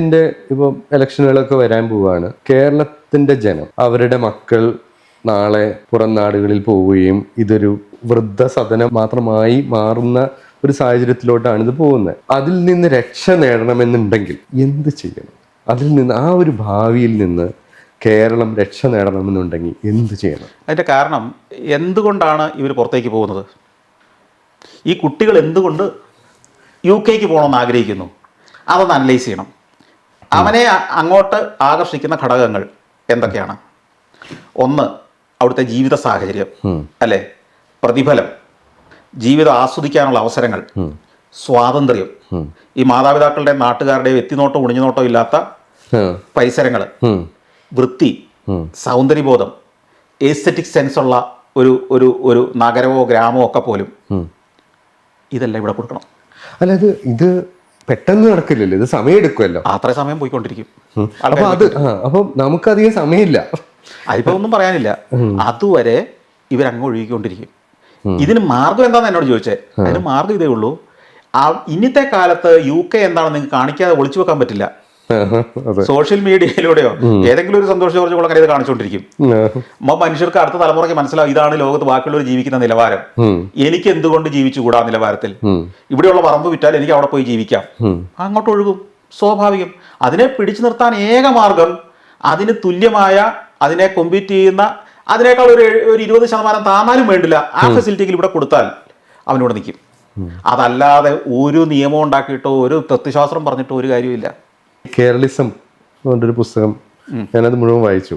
ഇതിന്റെ ഇപ്പം ഇലക്ഷനുകളൊക്കെ വരാൻ പോവാണ്. കേരളത്തിന്റെ ജനം അവരുടെ മക്കൾ നാളെ പുറം നാടുകളിൽ പോവുകയും ഇതൊരു വൃദ്ധസദനം മാത്രമായി മാറുന്ന ഒരു സാഹചര്യത്തിലോട്ടാണ് ഇത് പോകുന്നത്. അതിൽ നിന്ന് രക്ഷ നേടണമെന്നുണ്ടെങ്കിൽ എന്ത് ചെയ്യണം? അതിൽ നിന്ന് ആ ഒരു ഭാവിയിൽ നിന്ന് കേരളം രക്ഷ നേടണമെന്നുണ്ടെങ്കിൽ എന്ത് ചെയ്യണം? അതിൻ്റെ കാരണം എന്തുകൊണ്ടാണ് ഇവർ പുറത്തേക്ക് പോകുന്നത്? ഈ കുട്ടികൾ എന്തുകൊണ്ട് UK പോകണമെന്ന് ആഗ്രഹിക്കുന്നു? അതൊന്ന് അനലൈസ് ചെയ്യണം. അവനെ അങ്ങോട്ട് ആകർഷിക്കുന്ന ഘടകങ്ങൾ എന്തൊക്കെയാണ്? ഒന്ന്, അവിടുത്തെ ജീവിത സാഹചര്യം, അല്ലേ? പ്രതിഫലം, ജീവിതം ആസ്വദിക്കാനുള്ള അവസരങ്ങൾ, സ്വാതന്ത്ര്യം, ഈ മാതാപിതാക്കളുടെ നാട്ടുകാരുടെയും എത്തിനോട്ടോ ഒളിഞ്ഞുനോട്ടോ ഇല്ലാത്ത പരിസരങ്ങൾ, വൃത്തി, സൗന്ദര്യബോധം, എസ്തെറ്റിക് സെൻസ് ഉള്ള ഒരു ഒരു ഒരു നഗരമോ ഗ്രാമമോ ഒക്കെ പോലും ഇതെല്ലാം ഇവിടെ കൊടുക്കണം. അല്ല, ഇത് പെട്ടെന്ന് നടക്കില്ലല്ലോ, ഇത് സമയം എടുക്കുമല്ലോ. അത്ര സമയം പോയിക്കൊണ്ടിരിക്കും. അപ്പം നമുക്കധികം സമയമില്ല. അതിപ്പോ ഒന്നും പറയാനില്ല. അതുവരെ ഇവരങ്ങ് ഒഴുകിക്കൊണ്ടിരിക്കും. ഇതിന് മാർഗം എന്താണെന്ന് എന്നോട് ചോദിച്ചേ. അതിന് മാർഗം ഇതേ ഉള്ളൂ. ഇന്നത്തെ കാലത്ത് UK എന്താണെന്ന് നിങ്ങൾക്ക് കാണിക്കാതെ ഒളിച്ചു വെക്കാൻ പറ്റില്ല. സോഷ്യൽ മീഡിയയിലൂടെയോ ഏതെങ്കിലും ഒരു സന്തോഷ ജോർജ് കുളങ്ങര ഇത് കാണിച്ചുകൊണ്ടിരിക്കും. മനുഷ്യർക്ക് അടുത്ത തലമുറയ്ക്ക് മനസ്സിലാവും ഇതാണ് ലോകത്ത് ബാക്കിയുള്ളവർ ജീവിക്കുന്ന നിലവാരം, എനിക്ക് എന്തുകൊണ്ട് ജീവിച്ചുകൂടാ നിലവാരത്തിൽ. ഇവിടെയുള്ള പറമ്പ് വിറ്റാൽ എനിക്ക് അവിടെ പോയി ജീവിക്കാം. അങ്ങോട്ട് ഒഴുകും, സ്വാഭാവികം. അതിനെ പിടിച്ചു നിർത്താൻ ഏക മാർഗം അതിന് തുല്യമായ, അതിനെ കോമ്പീറ്റ് ചെയ്യുന്ന, അതിനേക്കാൾ ഒരു 20% താന്നാലും വേണ്ടില്ല ആ ഫെസിലിറ്റികൾ ഇവിടെ കൊടുത്താൽ അവനിവിടെ നിൽക്കും. അതല്ലാതെ ഒരു നിയമം ഉണ്ടാക്കിയിട്ടോ ഒരു തത്വശാസ്ത്രം പറഞ്ഞിട്ടോ ഒരു കാര്യമില്ല. കേരളിസം എന്നൊരു പുസ്തകം ഞാനത് മുഴുവൻ വായിച്ചു.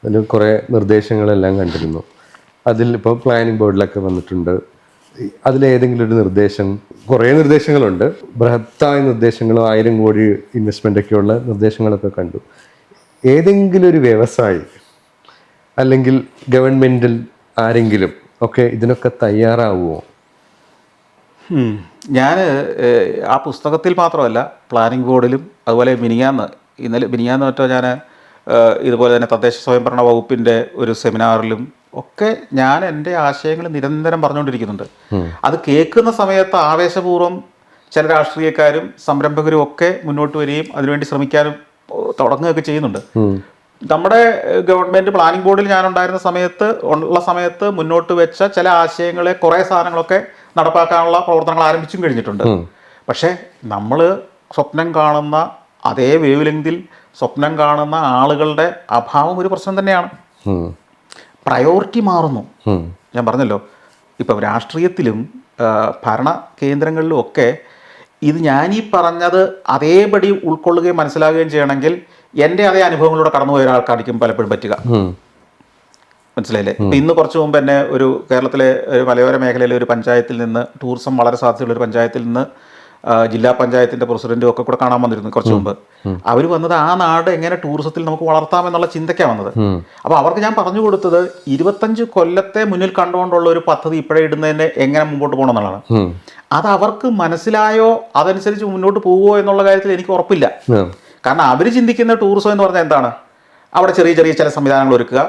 അതിൽ കുറേ നിർദ്ദേശങ്ങളെല്ലാം കണ്ടിരുന്നു. അതിൽ ഇപ്പോൾ പ്ലാനിംഗ് ബോർഡിലൊക്കെ വന്നിട്ടുണ്ട്. അതിലേതെങ്കിലും ഒരു നിർദ്ദേശം, കുറേ നിർദ്ദേശങ്ങളുണ്ട്, ബൃഹത്തായ നിർദ്ദേശങ്ങളും 1000 കോടി ഇൻവെസ്റ്റ്മെൻ്റ് ഒക്കെയുള്ള നിർദ്ദേശങ്ങളൊക്കെ കണ്ടു. ഏതെങ്കിലും ഒരു വ്യവസായി അല്ലെങ്കിൽ ഗവൺമെൻറ്റിൽ ആരെങ്കിലും ഒക്കെ ഇതിനൊക്കെ തയ്യാറാവുമോ? ഞാൻ ആ പുസ്തകത്തിൽ മാത്രമല്ല, പ്ലാനിംഗ് ബോർഡിലും അതുപോലെ മിനിങ്ങാന്ന് മറ്റോ ഞാൻ ഇതുപോലെ തന്നെ തദ്ദേശ സ്വയംഭരണ വകുപ്പിൻ്റെ ഒരു സെമിനാറിലും ഒക്കെ ഞാൻ എൻ്റെ ആശയങ്ങൾ നിരന്തരം പറഞ്ഞുകൊണ്ടിരിക്കുന്നുണ്ട്. അത് കേൾക്കുന്ന സമയത്ത് ആവേശപൂർവ്വം ചില രാഷ്ട്രീയക്കാരും സംരംഭകരും ഒക്കെ മുന്നോട്ട് വരികയും അതിനുവേണ്ടി ശ്രമിക്കാനും തുടങ്ങുകയൊക്കെ ചെയ്യുന്നുണ്ട്. നമ്മുടെ ഗവൺമെൻറ് പ്ലാനിംഗ് ബോർഡിൽ ഞാനുണ്ടായിരുന്ന സമയത്ത് മുന്നോട്ട് വെച്ച ചില ആശയങ്ങളെ, കുറേ സാധനങ്ങളൊക്കെ നടപ്പാക്കാനുള്ള പ്രവർത്തനങ്ങൾ ആരംഭിച്ചും കഴിഞ്ഞിട്ടുണ്ട്. പക്ഷേ നമ്മൾ സ്വപ്നം കാണുന്ന അതേ വേവ് ലെങ്തിൽ സ്വപ്നം കാണുന്ന ആളുകളുടെ അഭാവം ഒരു പ്രശ്നം തന്നെയാണ്. പ്രയോറിറ്റി മാറുന്നു. ഞാൻ പറഞ്ഞല്ലോ, ഇപ്പം രാഷ്ട്രീയത്തിലും ഭരണ കേന്ദ്രങ്ങളിലും ഒക്കെ ഇത് ഞാനീ പറഞ്ഞത് അതേപടി ഉൾക്കൊള്ളുകയും മനസ്സിലാകുകയും ചെയ്യണമെങ്കിൽ എൻ്റെ അതേ അനുഭവങ്ങളിലൂടെ കടന്നുപോയ ഒരാൾക്കായിരിക്കും പലപ്പോഴും പറ്റുക. മനസ്സിലായില്ലേ? ഇന്ന് കുറച്ച് മുമ്പ് എന്നെ ഒരു കേരളത്തിലെ ഒരു മലയോര മേഖലയിലെ ഒരു പഞ്ചായത്തിൽ നിന്ന്, ടൂറിസം വളരെ സാധ്യതയുള്ള ഒരു പഞ്ചായത്തിൽ നിന്ന് ജില്ലാ പഞ്ചായത്തിൻ്റെ പ്രസിഡന്റും ഒക്കെ കൂടെ കാണാൻ വന്നിരുന്നു കുറച്ച് മുമ്പ്. അവർ വന്നത് ആ നാട് എങ്ങനെ ടൂറിസത്തിൽ നമുക്ക് വളർത്താമെന്നുള്ള ചിന്തയ്ക്കാണ് വന്നത്. അപ്പോൾ അവർക്ക് ഞാൻ പറഞ്ഞു കൊടുത്തത് 25 കൊല്ലത്തെ മുന്നിൽ കണ്ടുകൊണ്ടുള്ള ഒരു പദ്ധതി ഇപ്പോഴേ ഇടുന്നതിനെ എങ്ങനെ മുമ്പോട്ട് പോകണം എന്നുള്ളതാണ്. അത് അവർക്ക് മനസ്സിലായോ അതനുസരിച്ച് മുന്നോട്ട് പോകുമോ എന്നുള്ള കാര്യത്തിൽ എനിക്ക് ഉറപ്പില്ല. കാരണം അവർ ചിന്തിക്കുന്ന ടൂറിസം എന്ന് പറഞ്ഞാൽ എന്താണ്? അവിടെ ചെറിയ ചെറിയ ചില സംവിധാനങ്ങൾ ഒരുക്കുക,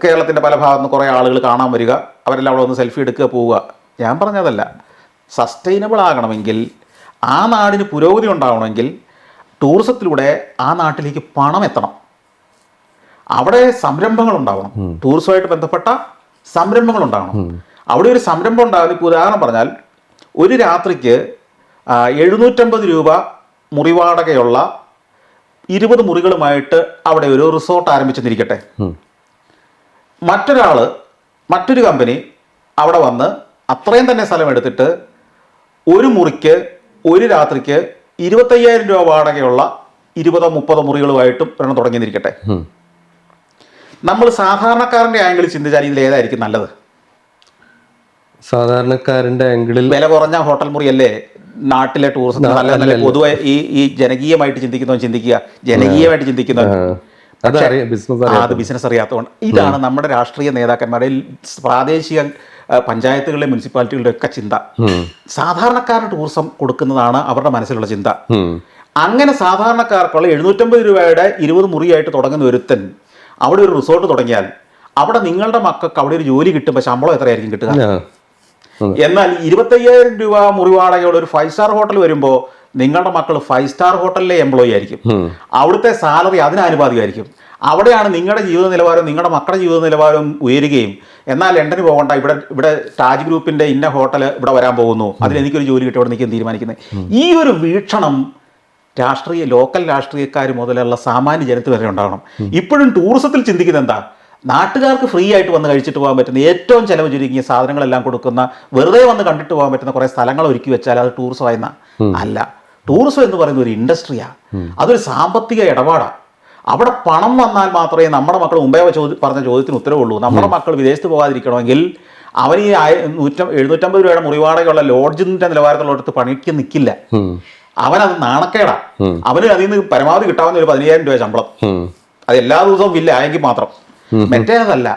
കേരളത്തിൻ്റെ പല ഭാഗത്തു നിന്ന് കുറേ ആളുകൾ കാണാൻ വരിക, അവരെല്ലാം അവിടെ ഒന്ന് സെൽഫി എടുക്കുക, പോവുക. ഞാൻ പറഞ്ഞതല്ല. സസ്റ്റൈനബിൾ ആകണമെങ്കിൽ, ആ നാടിന് പുരോഗതി ഉണ്ടാവണമെങ്കിൽ ടൂറിസത്തിലൂടെ ആ നാട്ടിലേക്ക് പണം എത്തണം. അവിടെ സംരംഭങ്ങൾ ഉണ്ടാവണം, ടൂറിസവുമായിട്ട് ബന്ധപ്പെട്ട സംരംഭങ്ങൾ ഉണ്ടാവണം. അവിടെ ഒരു സംരംഭം ഉണ്ടാകുന്ന, ഇപ്പോൾ ഉദാഹരണം പറഞ്ഞാൽ, ഒരു രാത്രിക്ക് 750 രൂപ മുറിവാടകയുള്ള 20 മുറികളുമായിട്ട് അവിടെ ഒരു റിസോർട്ട് ആരംഭിച്ചെന്നിരിക്കട്ടെ. മറ്റൊരു കമ്പനി അവിടെ വന്ന് അത്രയും തന്നെ സ്ഥലം എടുത്തിട്ട് ഒരു മുറിക്ക് ഒരു രാത്രിക്ക് 25,000 രൂപ വാടകയുള്ള 20-30 മുറികളുമായിട്ടും ഒരെണ്ണം തുടങ്ങിയിരിക്കട്ടെ. നമ്മൾ സാധാരണക്കാരൻ്റെ ആംഗിളിൽ ചിന്തിച്ചാൽ ഇതിലേതായിരിക്കും നല്ലത്? സാധാരണക്കാരൻ്റെ ആംഗിളിൽ വില കുറഞ്ഞ ഹോട്ടൽ മുറിയല്ലേ നാട്ടിലെ ടൂറിസം നല്ല പൊതുവെ ഈ ജനകീയമായിട്ട് ചിന്തിക്കുക. ജനകീയമായിട്ട് ചിന്തിക്കുന്നവൻ അത് ബിസിനസ് അറിയാത്തതുകൊണ്ട്. ഇതാണ് നമ്മുടെ രാഷ്ട്രീയ നേതാക്കന്മാരുടെ, പ്രാദേശിക പഞ്ചായത്തുകളിലെ മുനിസിപ്പാലിറ്റികളുടെ ഒക്കെ ചിന്ത. സാധാരണക്കാരുടെ ടൂറിസം കൊടുക്കുന്നതാണ് അവരുടെ മനസ്സിലുള്ള ചിന്ത. അങ്ങനെ സാധാരണക്കാർക്കുള്ള 750 രൂപയുടെ 20 മുറിയായിട്ട് തുടങ്ങുന്ന ഒരുത്തൻ അവിടെ ഒരു റിസോർട്ട് തുടങ്ങിയാൽ അവിടെ നിങ്ങളുടെ മക്കൾക്ക് അവിടെ ഒരു ജോലി കിട്ടുമ്പോൾ ശമ്പളം എത്രയായിരിക്കും കിട്ടുക? എന്നാൽ 25,000 രൂപ മുറിവാടകയുള്ള ഒരു 5 സ്റ്റാർ ഹോട്ടൽ വരുമ്പോൾ നിങ്ങളുടെ മക്കൾ 5 സ്റ്റാർ ഹോട്ടലിലെ എംപ്ലോയി ആയിരിക്കും. അവിടുത്തെ സാലറി അതിനാനുപാതികമായിരിക്കും. അവിടെയാണ് നിങ്ങളുടെ ജീവിത നിലവാരം, നിങ്ങളുടെ മക്കളുടെ ജീവിത നിലവാരം ഉയരുകയും, എന്നാൽ ലണ്ടന് പോകണ്ട, ഇവിടെ താജ് ഗ്രൂപ്പിന്റെ ഇന്ന ഹോട്ടൽ ഇവിടെ വരാൻ പോകുന്നു, അതിൽ എനിക്കൊരു ജോലി കിട്ടി, അവിടെ നിൽക്കാൻ തീരുമാനിക്കുന്നത്. ഈ ഒരു വീക്ഷണം ലോക്കൽ രാഷ്ട്രീയക്കാർ മുതലുള്ള സാമാന്യ ജനത്തിൽ വരെ ഉണ്ടാകണം. ഇപ്പോഴും ടൂറിസത്തിൽ ചിന്തിക്കുന്നത് എന്താ? നാട്ടുകാർക്ക് ഫ്രീ ആയിട്ട് വന്ന് കഴിച്ചിട്ട് പോകാൻ പറ്റുന്ന, ഏറ്റവും ചിലവ് ചുരുങ്ങിയ സാധനങ്ങളെല്ലാം കൊടുക്കുന്ന, വെറുതെ വന്ന് കണ്ടിട്ട് പോകാൻ പറ്റുന്ന കുറേ സ്ഥലങ്ങൾ ഒരുക്കി വെച്ചാൽ അത് ടൂറിസം ആയിരുന്ന അല്ല. ടൂറിസം എന്ന് പറയുന്ന ഒരു ഇൻഡസ്ട്രിയാണ്, അതൊരു സാമ്പത്തിക ഇടപാടാണ്. അവിടെ പണം വന്നാൽ മാത്രമേ നമ്മുടെ മക്കൾ മുമ്പേ പറഞ്ഞ ചോദ്യത്തിന് ഉത്തരവുള്ളൂ. നമ്മുടെ മക്കൾ വിദേശത്ത് പോകാതിരിക്കണമെങ്കിൽ അവൻ ഈ 750 രൂപയുടെ മുറിവാടകയുള്ള ലോഡ്ജിന്റെ നിലവാരത്തിലോട്ട് പണിക്ക് നിൽക്കില്ല. അവനത് നാണക്കേടാ. അവന് അതിൽ നിന്ന് പരമാവധി കിട്ടാവുന്ന ഒരു 15,000 രൂപ ശമ്പളം, അത് എല്ലാ ദിവസവും ഇല്ല ആയെങ്കിൽ മാത്രം, മറ്റേതല്ല.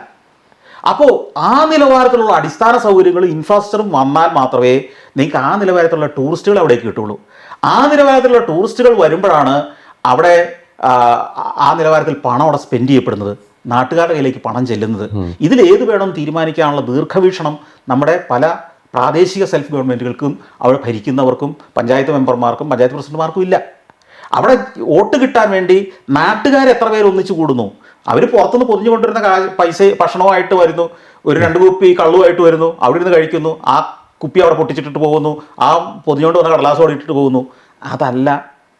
അപ്പോൾ ആ നിലവാരത്തിലുള്ള അടിസ്ഥാന സൗകര്യങ്ങളും ഇൻഫ്രാസ്ട്രക്ചറും വന്നാൽ മാത്രമേ നിങ്ങൾക്ക് ആ നിലവാരത്തിലുള്ള ടൂറിസ്റ്റുകൾ അവിടേക്ക് കിട്ടുള്ളൂ. ആ നിലവാരത്തിലുള്ള ടൂറിസ്റ്റുകൾ വരുമ്പോഴാണ് അവിടെ ആ നിലവാരത്തിൽ പണം അവിടെ സ്പെൻഡ് ചെയ്യപ്പെടുന്നത്, നാട്ടുകാരുടെ കയ്യിലേക്ക് പണം ചെല്ലുന്നത്. ഇതിലേത് വേണം തീരുമാനിക്കാനുള്ള ദീർഘവീക്ഷണം നമ്മുടെ പല പ്രാദേശിക സെൽഫ് ഗവൺമെൻറ്റുകൾക്കും അവിടെ ഭരിക്കുന്നവർക്കും പഞ്ചായത്ത് മെമ്പർമാർക്കും പഞ്ചായത്ത് പ്രസിഡന്റുമാർക്കും ഇല്ല. അവിടെ വോട്ട് കിട്ടാൻ വേണ്ടി നാട്ടുകാർ എത്ര പേര് ഒന്നിച്ചു കൂടുന്നു, അവർ പുറത്തുനിന്ന് പൊതിഞ്ഞു കൊണ്ടുവരുന്ന പൈസ ഭക്ഷണമായിട്ട് വരുന്നു, ഒരു 2 കുപ്പി കള്ളുമായിട്ട് വരുന്നു, അവിടെ ഇരുന്ന് കഴിക്കുന്നു, ആ കുപ്പി അവിടെ പൊട്ടിച്ചിട്ടിട്ട് പോകുന്നു, ആ പൊതിഞ്ഞുകൊണ്ട് വന്ന കടലാസോടെ ഇട്ടിട്ട് പോകുന്നു. അതല്ല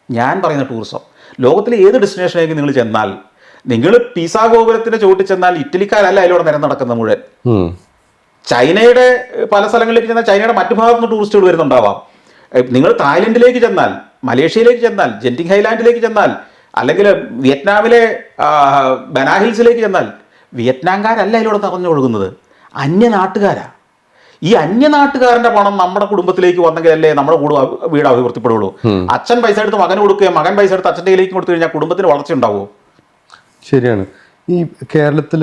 ഞാൻ പറയുന്ന ടൂറിസം. ലോകത്തിലെ ഏത് ഡെസ്റ്റിനേഷനിലേക്ക് നിങ്ങൾ ചെന്നാൽ, നിങ്ങൾ പീസാ ഗോപുരത്തിന്റെ ചുവട്ടിൽ ചെന്നാൽ ഇറ്റലിക്കാരല്ല അതിലൂടെ നിരം നടക്കുന്ന മുഴുവൻ. ചൈനയുടെ പല സ്ഥലങ്ങളിലേക്ക് ചെന്നാൽ ചൈനയുടെ മറ്റു ഭാഗത്തു നിന്ന് ടൂറിസ്റ്റുകൾ വരുന്നുണ്ടാവാം. നിങ്ങൾ തായ്ലൻഡിലേക്ക് ചെന്നാൽ, മലേഷ്യയിലേക്ക് ചെന്നാൽ, ജെന്റിങ് ഹൈലാൻഡിലേക്ക് ചെന്നാൽ, അല്ലെങ്കിൽ വിയറ്റ്നാമിലെ ബനാഹിൽസിലേക്ക് ചെന്നാൽ വിയറ്റ്നാംകാരല്ല അതിലൂടെ നിറഞ്ഞൊഴുകുന്നത്, അന്യനാട്ടുകാരാ. ഈ അന്യനാട്ടുകാരന്റെ പണം നമ്മുടെ കുടുംബത്തിലേക്ക് വന്നെങ്കിലല്ലേ നമ്മുടെ വീട് അഭിവൃദ്ധിപ്പെടുള്ളൂ. അച്ഛൻ പൈസ എടുത്ത് മകന് കൊടുക്കുകയും മകൻ പൈസ എടുത്ത് അച്ഛൻ്റെ കയ്യിലേക്ക് കൊടുത്തു കഴിഞ്ഞാൽ കുടുംബത്തിന് വളർച്ച ഉണ്ടാവുമോ? ശരിയാണ്. ഈ കേരളത്തിൽ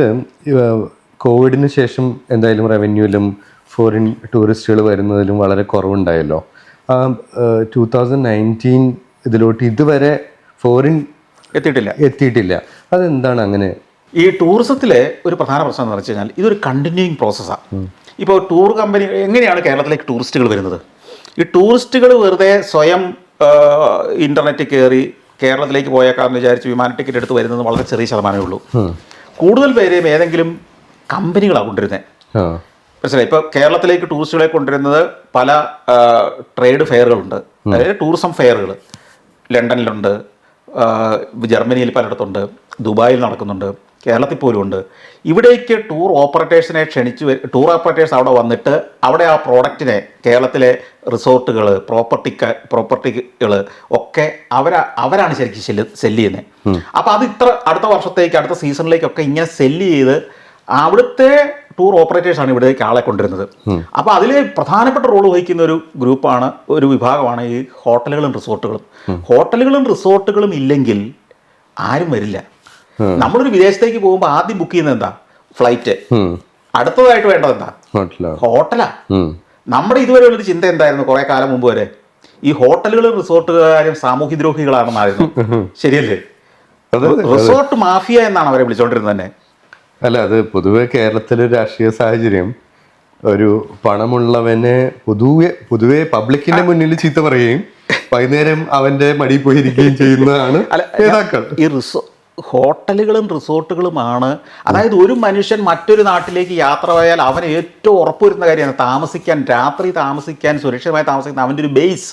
കോവിഡിന് ശേഷം എന്തായാലും റവന്യൂവിലും ഫോറിൻ ടൂറിസ്റ്റുകൾ വരുന്നതിലും വളരെ കുറവുണ്ടായല്ലോ. 2019 ഇതിലോട്ട് ഇതുവരെ ഫോറിൻ എത്തിയിട്ടില്ല. അതെന്താണ് അങ്ങനെ? ഈ ടൂറിസത്തിലെ ഒരു പ്രധാന പ്രശ്നം എന്ന് വെച്ച് കഴിഞ്ഞാൽ ഇതൊരു കണ്ടിന്യൂയിങ് പ്രോസസ്സാണ്. ഇപ്പോൾ ടൂർ കമ്പനി എങ്ങനെയാണ് കേരളത്തിലേക്ക് ടൂറിസ്റ്റുകൾ വരുന്നത്? ഈ ടൂറിസ്റ്റുകൾ വെറുതെ സ്വയം ഇൻ്റർനെറ്റിൽ കയറി കേരളത്തിലേക്ക് പോയേക്കാമെന്ന് വിചാരിച്ച് വിമാന ടിക്കറ്റ് എടുത്ത് വരുന്നത് വളരെ ചെറിയ ശതമാനമേ ഉള്ളൂ. കൂടുതൽ പേരെയും ഏതെങ്കിലും കമ്പനികളാണ് കൊണ്ടുവരുന്നത്. മനസ്സിലായി? ഇപ്പോൾ കേരളത്തിലേക്ക് ടൂറിസ്റ്റുകളെ കൊണ്ടുവരുന്നത് പല ട്രേഡ് ഫെയറുകളുണ്ട്, അതായത് ടൂറിസം ഫെയറുകൾ. ലണ്ടനിലുണ്ട്, ജർമ്മനിയിൽ പലയിടത്തുണ്ട്, ദുബായിൽ നടക്കുന്നുണ്ട്, കേരളത്തിൽ പോലും ഉണ്ട്. ഇവിടേക്ക് ടൂർ ഓപ്പറേറ്റേഴ്സിനെ ടൂർ ഓപ്പറേറ്റേഴ്സ് അവിടെ വന്നിട്ട് അവിടെ ആ പ്രോഡക്റ്റിനെ കേരളത്തിലെ റിസോർട്ടുകൾ, പ്രോപ്പർട്ടികൾ ഒക്കെ അവരാണ് ശരിക്കും സെല്ല് ചെയ്യുന്നത്. അപ്പോൾ അത് അടുത്ത വർഷത്തേക്ക്, അടുത്ത സീസണിലേക്കൊക്കെ ഇങ്ങനെ സെല്ല് ചെയ്ത് അവിടുത്തെ ടൂർ ഓപ്പറേറ്റേഴ്സാണ് ഇവിടേക്ക് ആളെ കൊണ്ടുവരുന്നത്. അപ്പോൾ അതിൽ പ്രധാനപ്പെട്ട റോൾ വഹിക്കുന്ന ഒരു വിഭാഗമാണ് ഈ ഹോട്ടലുകളും റിസോർട്ടുകളും. ഹോട്ടലുകളും റിസോർട്ടുകളും ഇല്ലെങ്കിൽ ആരും വരില്ല. നമ്മളൊരു വിദേശത്തേക്ക് പോകുമ്പോൾ ആദ്യം ബുക്ക് ചെയ്യുന്നത് എന്താ? ഫ്ലൈറ്റ്. അടുത്തതായിട്ട് വേണ്ടത് എന്താ? ഹോട്ടലാ. നമ്മുടെ ഇതുവരെ ഉള്ളൊരു ചിന്ത എന്തായിരുന്നു? കുറെ കാലം മുമ്പ് വരെ ഈ ഹോട്ടലുകളും റിസോർട്ടുകാരും സാമൂഹ്യദ്രോഹികളാണെന്നായിരുന്നു. ശരിയല്ലേ? റിസോർട്ട് മാഫിയ എന്നാണ് അവരെ വിളിച്ചോണ്ടിരുന്നത് തന്നെ. അല്ല, അത് പൊതുവെ കേരളത്തിലെ രാഷ്ട്രീയ സാഹചര്യം ഒരു പണമുള്ളവനെ പൊതുവെ പബ്ലിക്കിന്റെ മുന്നിൽ ചീത്ത പറയുകയും വൈകുന്നേരം അവന്റെ മടിയിൽ പോയിരിക്കുകയും ചെയ്യുന്നതാണ് നേതാക്കൾ. ഈ ഹോട്ടലുകളും റിസോർട്ടുകളുമാണ്. അതായത് ഒരു മനുഷ്യൻ മറ്റൊരു നാട്ടിലേക്ക് യാത്ര പോയാൽ അവന് ഏറ്റവും ഉറപ്പുവരുന്ന കാര്യമാണ് രാത്രി താമസിക്കാൻ, സുരക്ഷിതമായി താമസിക്കുന്ന അവൻ്റെ ഒരു ബേസ്.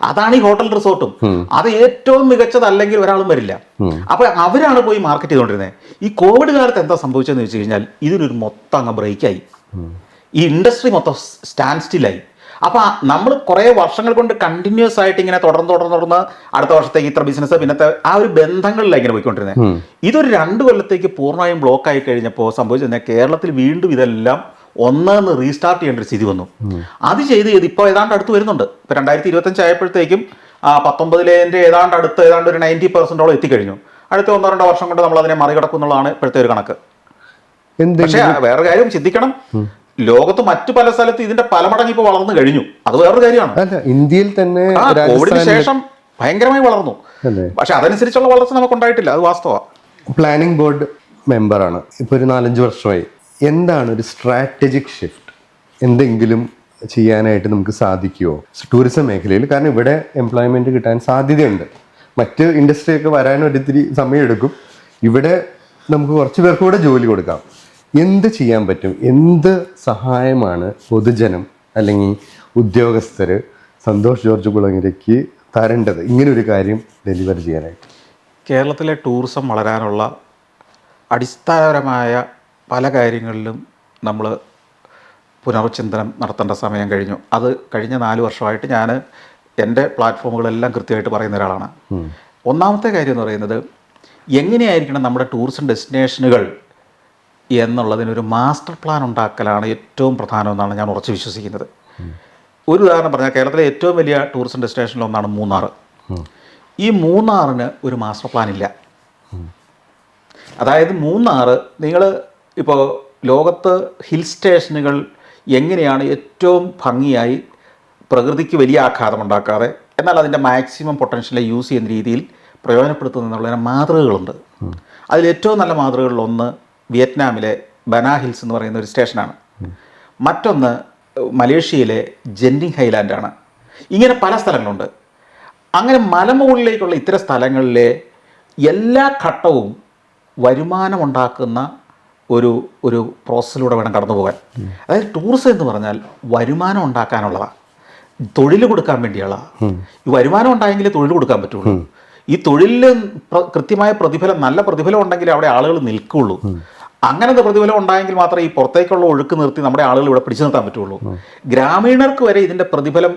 അതാണ് ഈ ഹോട്ടൽ റിസോർട്ടും. അത് ഏറ്റവും മികച്ചതല്ലെങ്കിൽ ഒരാളും വരില്ല. അപ്പൊ അവരാണ് പോയി മാർക്കറ്റ് ചെയ്തുകൊണ്ടിരുന്നത്. ഈ കോവിഡ് കാലത്ത് എന്താ സംഭവിച്ചതെന്ന് വെച്ച് കഴിഞ്ഞാൽ ഇതിനൊരു മൊത്തം അങ്ങ് ബ്രേക്കായി. ഈ ഇൻഡസ്ട്രി മൊത്തം സ്റ്റാൻഡ് സ്റ്റില്ലായി. അപ്പൊ നമ്മൾ കുറെ വർഷങ്ങൾ കൊണ്ട് കണ്ടിന്യൂസ് ആയിട്ട് ഇങ്ങനെ തുടർന്ന് അടുത്ത വർഷത്തേക്ക് ഇത്ര ബിസിനസ്, പിന്നത്തെ ആ ഒരു ബന്ധങ്ങളിലാണ് ഇങ്ങനെ പോയിക്കൊണ്ടിരുന്നത്. ഇതൊരു 2 കൊല്ലത്തേക്ക് പൂർണ്ണമായും ബ്ലോക്ക് ആയി കഴിഞ്ഞപ്പോൾ സംഭവിച്ചത് കേരളത്തിൽ വീണ്ടും ഇതെല്ലാം ഒന്നെന്ന് റീസ്റ്റാർട്ട് ചെയ്യേണ്ട ഒരു സ്ഥിതി വന്നു. അത് ചെയ്ത് ഇപ്പോൾ ഏതാണ്ട് അടുത്ത് വരുന്നുണ്ട്. ഇപ്പോൾ 2025 ആയപ്പോഴത്തേക്കും 19 ഏതാണ്ട് ഒരു 90% എത്തിക്കഴിഞ്ഞു. അടുത്ത 1-2 വർഷം കൊണ്ട് നമ്മൾ അതിനെ മറികടക്കും എന്നുള്ളതാണ് ഇപ്പോഴത്തെ ഒരു കണക്ക്. പക്ഷേ വേറെ കാര്യം ചിന്തിക്കണം, ലോകത്ത് മറ്റു പല സ്ഥലത്ത് ഇതിന്റെ പല മടങ്ങ് ഇപ്പോൾ വളർന്നു കഴിഞ്ഞു. അത് വേറൊരു കാര്യമാണ്. ഇന്ത്യയിൽ തന്നെ കോവിഡിന് ശേഷം ഭയങ്കരമായി വളർന്നു. പക്ഷെ അതനുസരിച്ചുള്ള വളർച്ച നമുക്ക് ഉണ്ടായിട്ടില്ല, അത് വാസ്തവമാണ്. പ്ലാനിംഗ് ബോർഡ് മെമ്പറാണ് ഇപ്പോൾ ഒരു 4-5 വർഷമായി. എന്താണ് ഒരു സ്ട്രാറ്റജിക് ഷിഫ്റ്റ്? എന്തെങ്കിലും ചെയ്യാനായിട്ട് നമുക്ക് സാധിക്കുമോ ടൂറിസം മേഖലയിൽ? കാരണം ഇവിടെ എംപ്ലോയ്മെൻറ്റ് കിട്ടാൻ സാധ്യതയുണ്ട്. മറ്റ് ഇൻഡസ്ട്രിയൊക്കെ വരാൻ ഒരിത്തിരി സമയമെടുക്കും. ഇവിടെ നമുക്ക് കുറച്ച് പേർക്ക് കൂടെ ജോലി കൊടുക്കാം. എന്ത് ചെയ്യാൻ പറ്റും? എന്ത് സഹായമാണ് പൊതുജനം അല്ലെങ്കിൽ ഉദ്യോഗസ്ഥർ സന്തോഷ് ജോർജ് കുളങ്ങരയ്ക്ക് തരേണ്ടത് ഇങ്ങനൊരു കാര്യം ഡെലിവർ ചെയ്യാനായിട്ട്? കേരളത്തിലെ ടൂറിസം വളരാനുള്ള അടിസ്ഥാനപരമായ പല കാര്യങ്ങളിലും നമ്മൾ പുനർചിന്തനം നടത്തേണ്ട സമയം കഴിഞ്ഞു. അത് കഴിഞ്ഞ 4 വർഷമായിട്ട് ഞാൻ എൻ്റെ പ്ലാറ്റ്ഫോമുകളെല്ലാം കൃത്യമായിട്ട് പറയുന്ന ഒരാളാണ്. ഒന്നാമത്തെ കാര്യം എന്ന് പറയുന്നത്, എങ്ങനെയായിരിക്കണം നമ്മുടെ ടൂറിസം ഡെസ്റ്റിനേഷനുകൾ എന്നുള്ളതിനൊരു മാസ്റ്റർ പ്ലാൻ ഉണ്ടാക്കലാണ് ഏറ്റവും പ്രധാനമെന്നാണ് ഞാൻ ഉറച്ചു വിശ്വസിക്കുന്നത്. ഒരു ഉദാഹരണം പറഞ്ഞാൽ, കേരളത്തിലെ ഏറ്റവും വലിയ ടൂറിസം ഡെസ്റ്റിനേഷനിലൊന്നാണ് മൂന്നാർ. ഈ മൂന്നാറിന് ഒരു മാസ്റ്റർ പ്ലാൻ ഇല്ല. അതായത് മൂന്നാർ, നിങ്ങൾ ഇപ്പോൾ ലോകത്ത് ഹിൽ സ്റ്റേഷനുകൾ എങ്ങനെയാണ് ഏറ്റവും ഭംഗിയായി പ്രകൃതിക്ക് വലിയ ആഘാതമുണ്ടാക്കാതെ എന്നാൽ അതിൻ്റെ മാക്സിമം പൊട്ടൻഷ്യലെ യൂസ് ചെയ്യുന്ന രീതിയിൽ പ്രയോജനപ്പെടുത്തുന്നതിനുള്ള മാതൃകകളുണ്ട്. അതിലേറ്റവും നല്ല മാതൃകകളിലൊന്ന് വിയറ്റ്നാമിലെ ബനാ ഹിൽസ് എന്ന് പറയുന്ന ഒരു സ്റ്റേഷനാണ്. മറ്റൊന്ന് മലേഷ്യയിലെ ജെൻഡിങ് ഹൈലാൻഡാണ്. ഇങ്ങനെ പല സ്ഥലങ്ങളുണ്ട്. അങ്ങനെ മലമുകളിലേക്കുള്ള ഇത്തരം സ്ഥലങ്ങളിലെ എല്ലാ ഘട്ടവും വരുമാനമുണ്ടാക്കുന്ന ഒരു പ്രോസസ്സിലൂടെ വേണം കടന്നു പോകാൻ. അതായത് ടൂറിസം എന്ന് പറഞ്ഞാൽ വരുമാനം ഉണ്ടാക്കാനുള്ളതാണ്, തൊഴിൽ കൊടുക്കാൻ വേണ്ടിയുള്ളതാണ്. ഈ വരുമാനം ഉണ്ടായെങ്കിലേ തൊഴിൽ കൊടുക്കാൻ പറ്റുള്ളൂ. ഈ തൊഴിലിൽ കൃത്യമായ പ്രതിഫലം, നല്ല പ്രതിഫലം ഉണ്ടെങ്കിൽ അവിടെ ആളുകൾ നിൽക്കുള്ളൂ. അങ്ങനത്തെ പ്രതിഫലം ഉണ്ടായെങ്കിൽ മാത്രമേ ഈ പുറത്തേക്കുള്ള ഒഴുക്ക് നിർത്തി നമ്മുടെ ആളുകൾ ഇവിടെ പിടിച്ചു നിർത്താൻ പറ്റുള്ളൂ. ഗ്രാമീണർക്ക് വരെ ഇതിൻ്റെ പ്രതിഫലം,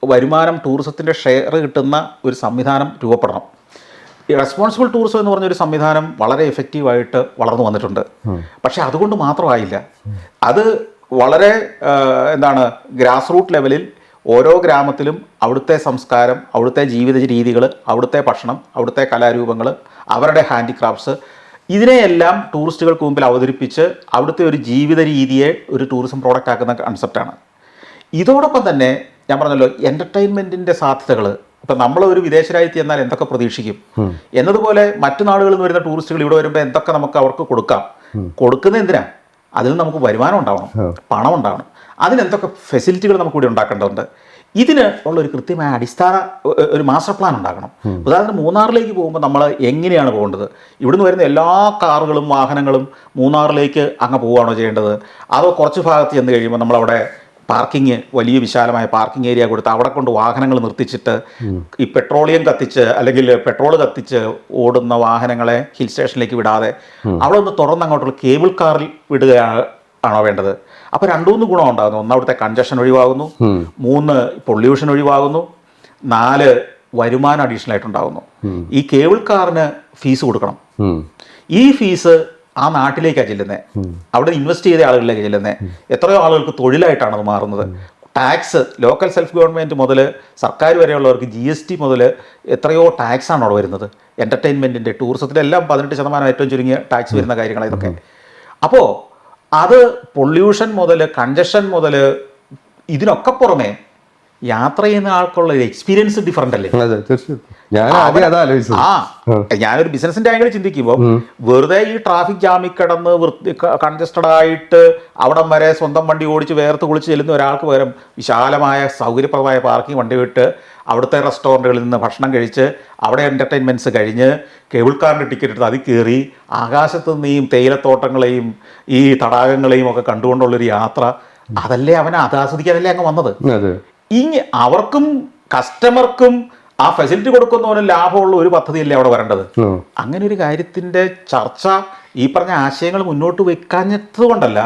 വരുമാനം, ടൂറിസത്തിൻ്റെ ഷെയർ കിട്ടുന്ന ഒരു സംവിധാനം രൂപപ്പെടണം. ഈ റെസ്പോൺസിബിൾ ടൂറിസം എന്ന് പറഞ്ഞൊരു സംവിധാനം വളരെ എഫക്റ്റീവായിട്ട് വളർന്നു വന്നിട്ടുണ്ട്. പക്ഷേ അതുകൊണ്ട് മാത്രമായില്ല. അത് വളരെ ഗ്രാസ് റൂട്ട് ലെവലിൽ ഓരോ ഗ്രാമത്തിലും അവിടുത്തെ സംസ്കാരം, അവിടുത്തെ ജീവിത രീതികൾ, അവിടുത്തെ ഭക്ഷണം, അവിടുത്തെ കലാരൂപങ്ങൾ, അവരുടെ ഹാൻഡിക്രാഫ്റ്റ്സ്, ഇതിനെയെല്ലാം ടൂറിസ്റ്റുകൾക്ക് മുമ്പിൽ അവതരിപ്പിച്ച് അവിടുത്തെ ഒരു ജീവിത രീതിയെ ഒരു ടൂറിസം പ്രോഡക്റ്റ് ആക്കുന്ന കൺസെപ്റ്റാണ്. ഇതോടൊപ്പം തന്നെ ഞാൻ പറഞ്ഞല്ലോ, എൻ്റർടൈൻമെൻറ്റിൻ്റെ സാധ്യതകൾ. ഇപ്പം നമ്മൾ ഒരു വിദേശ രാജ്യത്ത് ചെന്നാൽ എന്തൊക്കെ പ്രതീക്ഷിക്കും എന്നതുപോലെ മറ്റു നാടുകളിൽ നിന്ന് വരുന്ന ടൂറിസ്റ്റുകൾ ഇവിടെ വരുമ്പോൾ എന്തൊക്കെ നമുക്ക് അവർക്ക് കൊടുക്കാം. കൊടുക്കുന്നത് എന്തിനാ? അതിൽ നമുക്ക് വരുമാനം ഉണ്ടാവണം, പണം ഉണ്ടാവണം. അതിനെന്തൊക്കെ ഫെസിലിറ്റികൾ നമുക്കിവിടെ ഉണ്ടാക്കേണ്ടതുണ്ട്. ഇതിന് ഉള്ള ഒരു കൃത്യമായ അടിസ്ഥാന ഒരു മാസ്റ്റർ പ്ലാൻ ഉണ്ടാക്കണം. ഉദാഹരണത്തിന് മൂന്നാറിലേക്ക് പോകുമ്പോൾ നമ്മൾ എങ്ങനെയാണ് പോകേണ്ടത്? ഇവിടുന്ന് വരുന്ന എല്ലാ കാറുകളും വാഹനങ്ങളും മൂന്നാറിലേക്ക് അങ്ങ് പോവുകയാണോ ചെയ്യേണ്ടത്? അതോ കുറച്ച് ഭാഗത്ത് ചെന്ന് കഴിയുമ്പോൾ നമ്മളവിടെ പാർക്കിങ്, വലിയ വിശാലമായ പാർക്കിംഗ് ഏരിയ കൊടുത്ത് അവിടെ കൊണ്ട് വാഹനങ്ങൾ നിർത്തിച്ചിട്ട് ഈ പെട്രോളിയം കത്തിച്ച് അല്ലെങ്കിൽ പെട്രോൾ കത്തിച്ച് ഓടുന്ന വാഹനങ്ങളെ ഹിൽ സ്റ്റേഷനിലേക്ക് വിടാതെ അവിടെ ഒന്ന് തുറന്ന് അങ്ങോട്ടുള്ള കേബിൾ കാറിൽ വിടുകയാണോ വേണ്ടത്? അപ്പോൾ 2-3 ഗുണം ഉണ്ടാകുന്നു. 1, അവിടുത്തെ കൺജഷൻ ഒഴിവാകുന്നു. 3, പൊല്യൂഷൻ ഒഴിവാകുന്നു. 4, വരുമാനം അഡീഷണൽ ആയിട്ടുണ്ടാകുന്നു. ഈ കേബിൾ കാറിന് ഫീസ് കൊടുക്കണം. ഈ ഫീസ് ആ നാട്ടിലേക്കാണ് ചെല്ലുന്നത്, അവിടെ ഇൻവെസ്റ്റ് ചെയ്ത ആളുകളിലേക്ക് ചെല്ലുന്നത്. എത്രയോ ആളുകൾക്ക് തൊഴിലായിട്ടാണ് അത് മാറുന്നത്. ടാക്സ്, ലോക്കൽ സെൽഫ് ഗവൺമെൻറ് മുതൽ സർക്കാർ വരെയുള്ളവർക്ക് GST മുതൽ എത്രയോ ടാക്സാണ് അവിടെ വരുന്നത്. എൻ്റർടൈൻമെൻറ്റിൻ്റെ, ടൂറിസത്തിൻ്റെ എല്ലാം 18% ഏറ്റവും ചുരുങ്ങിയ ടാക്സ് വരുന്ന കാര്യങ്ങളാണ് ഇതൊക്കെ. അപ്പോൾ അത് പൊല്യൂഷൻ മുതൽ കൺജഷൻ മുതൽ ഇതിനൊക്കെ പുറമെ യാത്ര ചെയ്യുന്ന ആൾക്കുള്ള എക്സ്പീരിയൻസ് ഡിഫറൻ്റ് അല്ലേ? ഞാനൊരു ബിസിനസിന്റെ ആംഗിൾ ചിന്തിക്കുമ്പോൾ വെറുതെ ഈ ട്രാഫിക് ജാമിൽ കിടന്ന് കൺജസ്റ്റഡ് ആയിട്ട് അവിടം വരെ സ്വന്തം വണ്ടി ഓടിച്ച് വേർത്ത് കുളിച്ച് ചെല്ലുന്ന ഒരാൾക്ക് പകരം വിശാലമായ സൗകര്യപ്രദമായ പാർക്കിംഗ് വണ്ടി വിട്ട് അവിടുത്തെ റെസ്റ്റോറൻറ്റുകളിൽ നിന്ന് ഭക്ഷണം കഴിച്ച് അവിടെ എൻ്റർടൈൻമെൻറ്റ്സ് കഴിഞ്ഞ് കേബിൾ കാറിൻ്റെ ടിക്കറ്റ് എടുത്ത് അതിൽ കയറി ആകാശത്തു നിന്ന് ഈ തേയിലത്തോട്ടങ്ങളെയും ഈ തടാകങ്ങളെയും ഒക്കെ കണ്ടുകൊണ്ടുള്ളൊരു യാത്ര, അതല്ലേ അവനെ ആസ്വദിക്കാനല്ലേ അങ്ങ് വന്നത്. അവർക്കും കസ്റ്റമർക്കും ആ ഫെസിലിറ്റി കൊടുക്കുന്നവനും ലാഭമുള്ള ഒരു പദ്ധതിയല്ലേ അവിടെ വരേണ്ടത്. അങ്ങനെ ഒരു കാര്യത്തിന്റെ ചർച്ച, ഈ പറഞ്ഞ ആശയങ്ങൾ മുന്നോട്ട് വെക്കാഞ്ഞത് കൊണ്ടല്ല,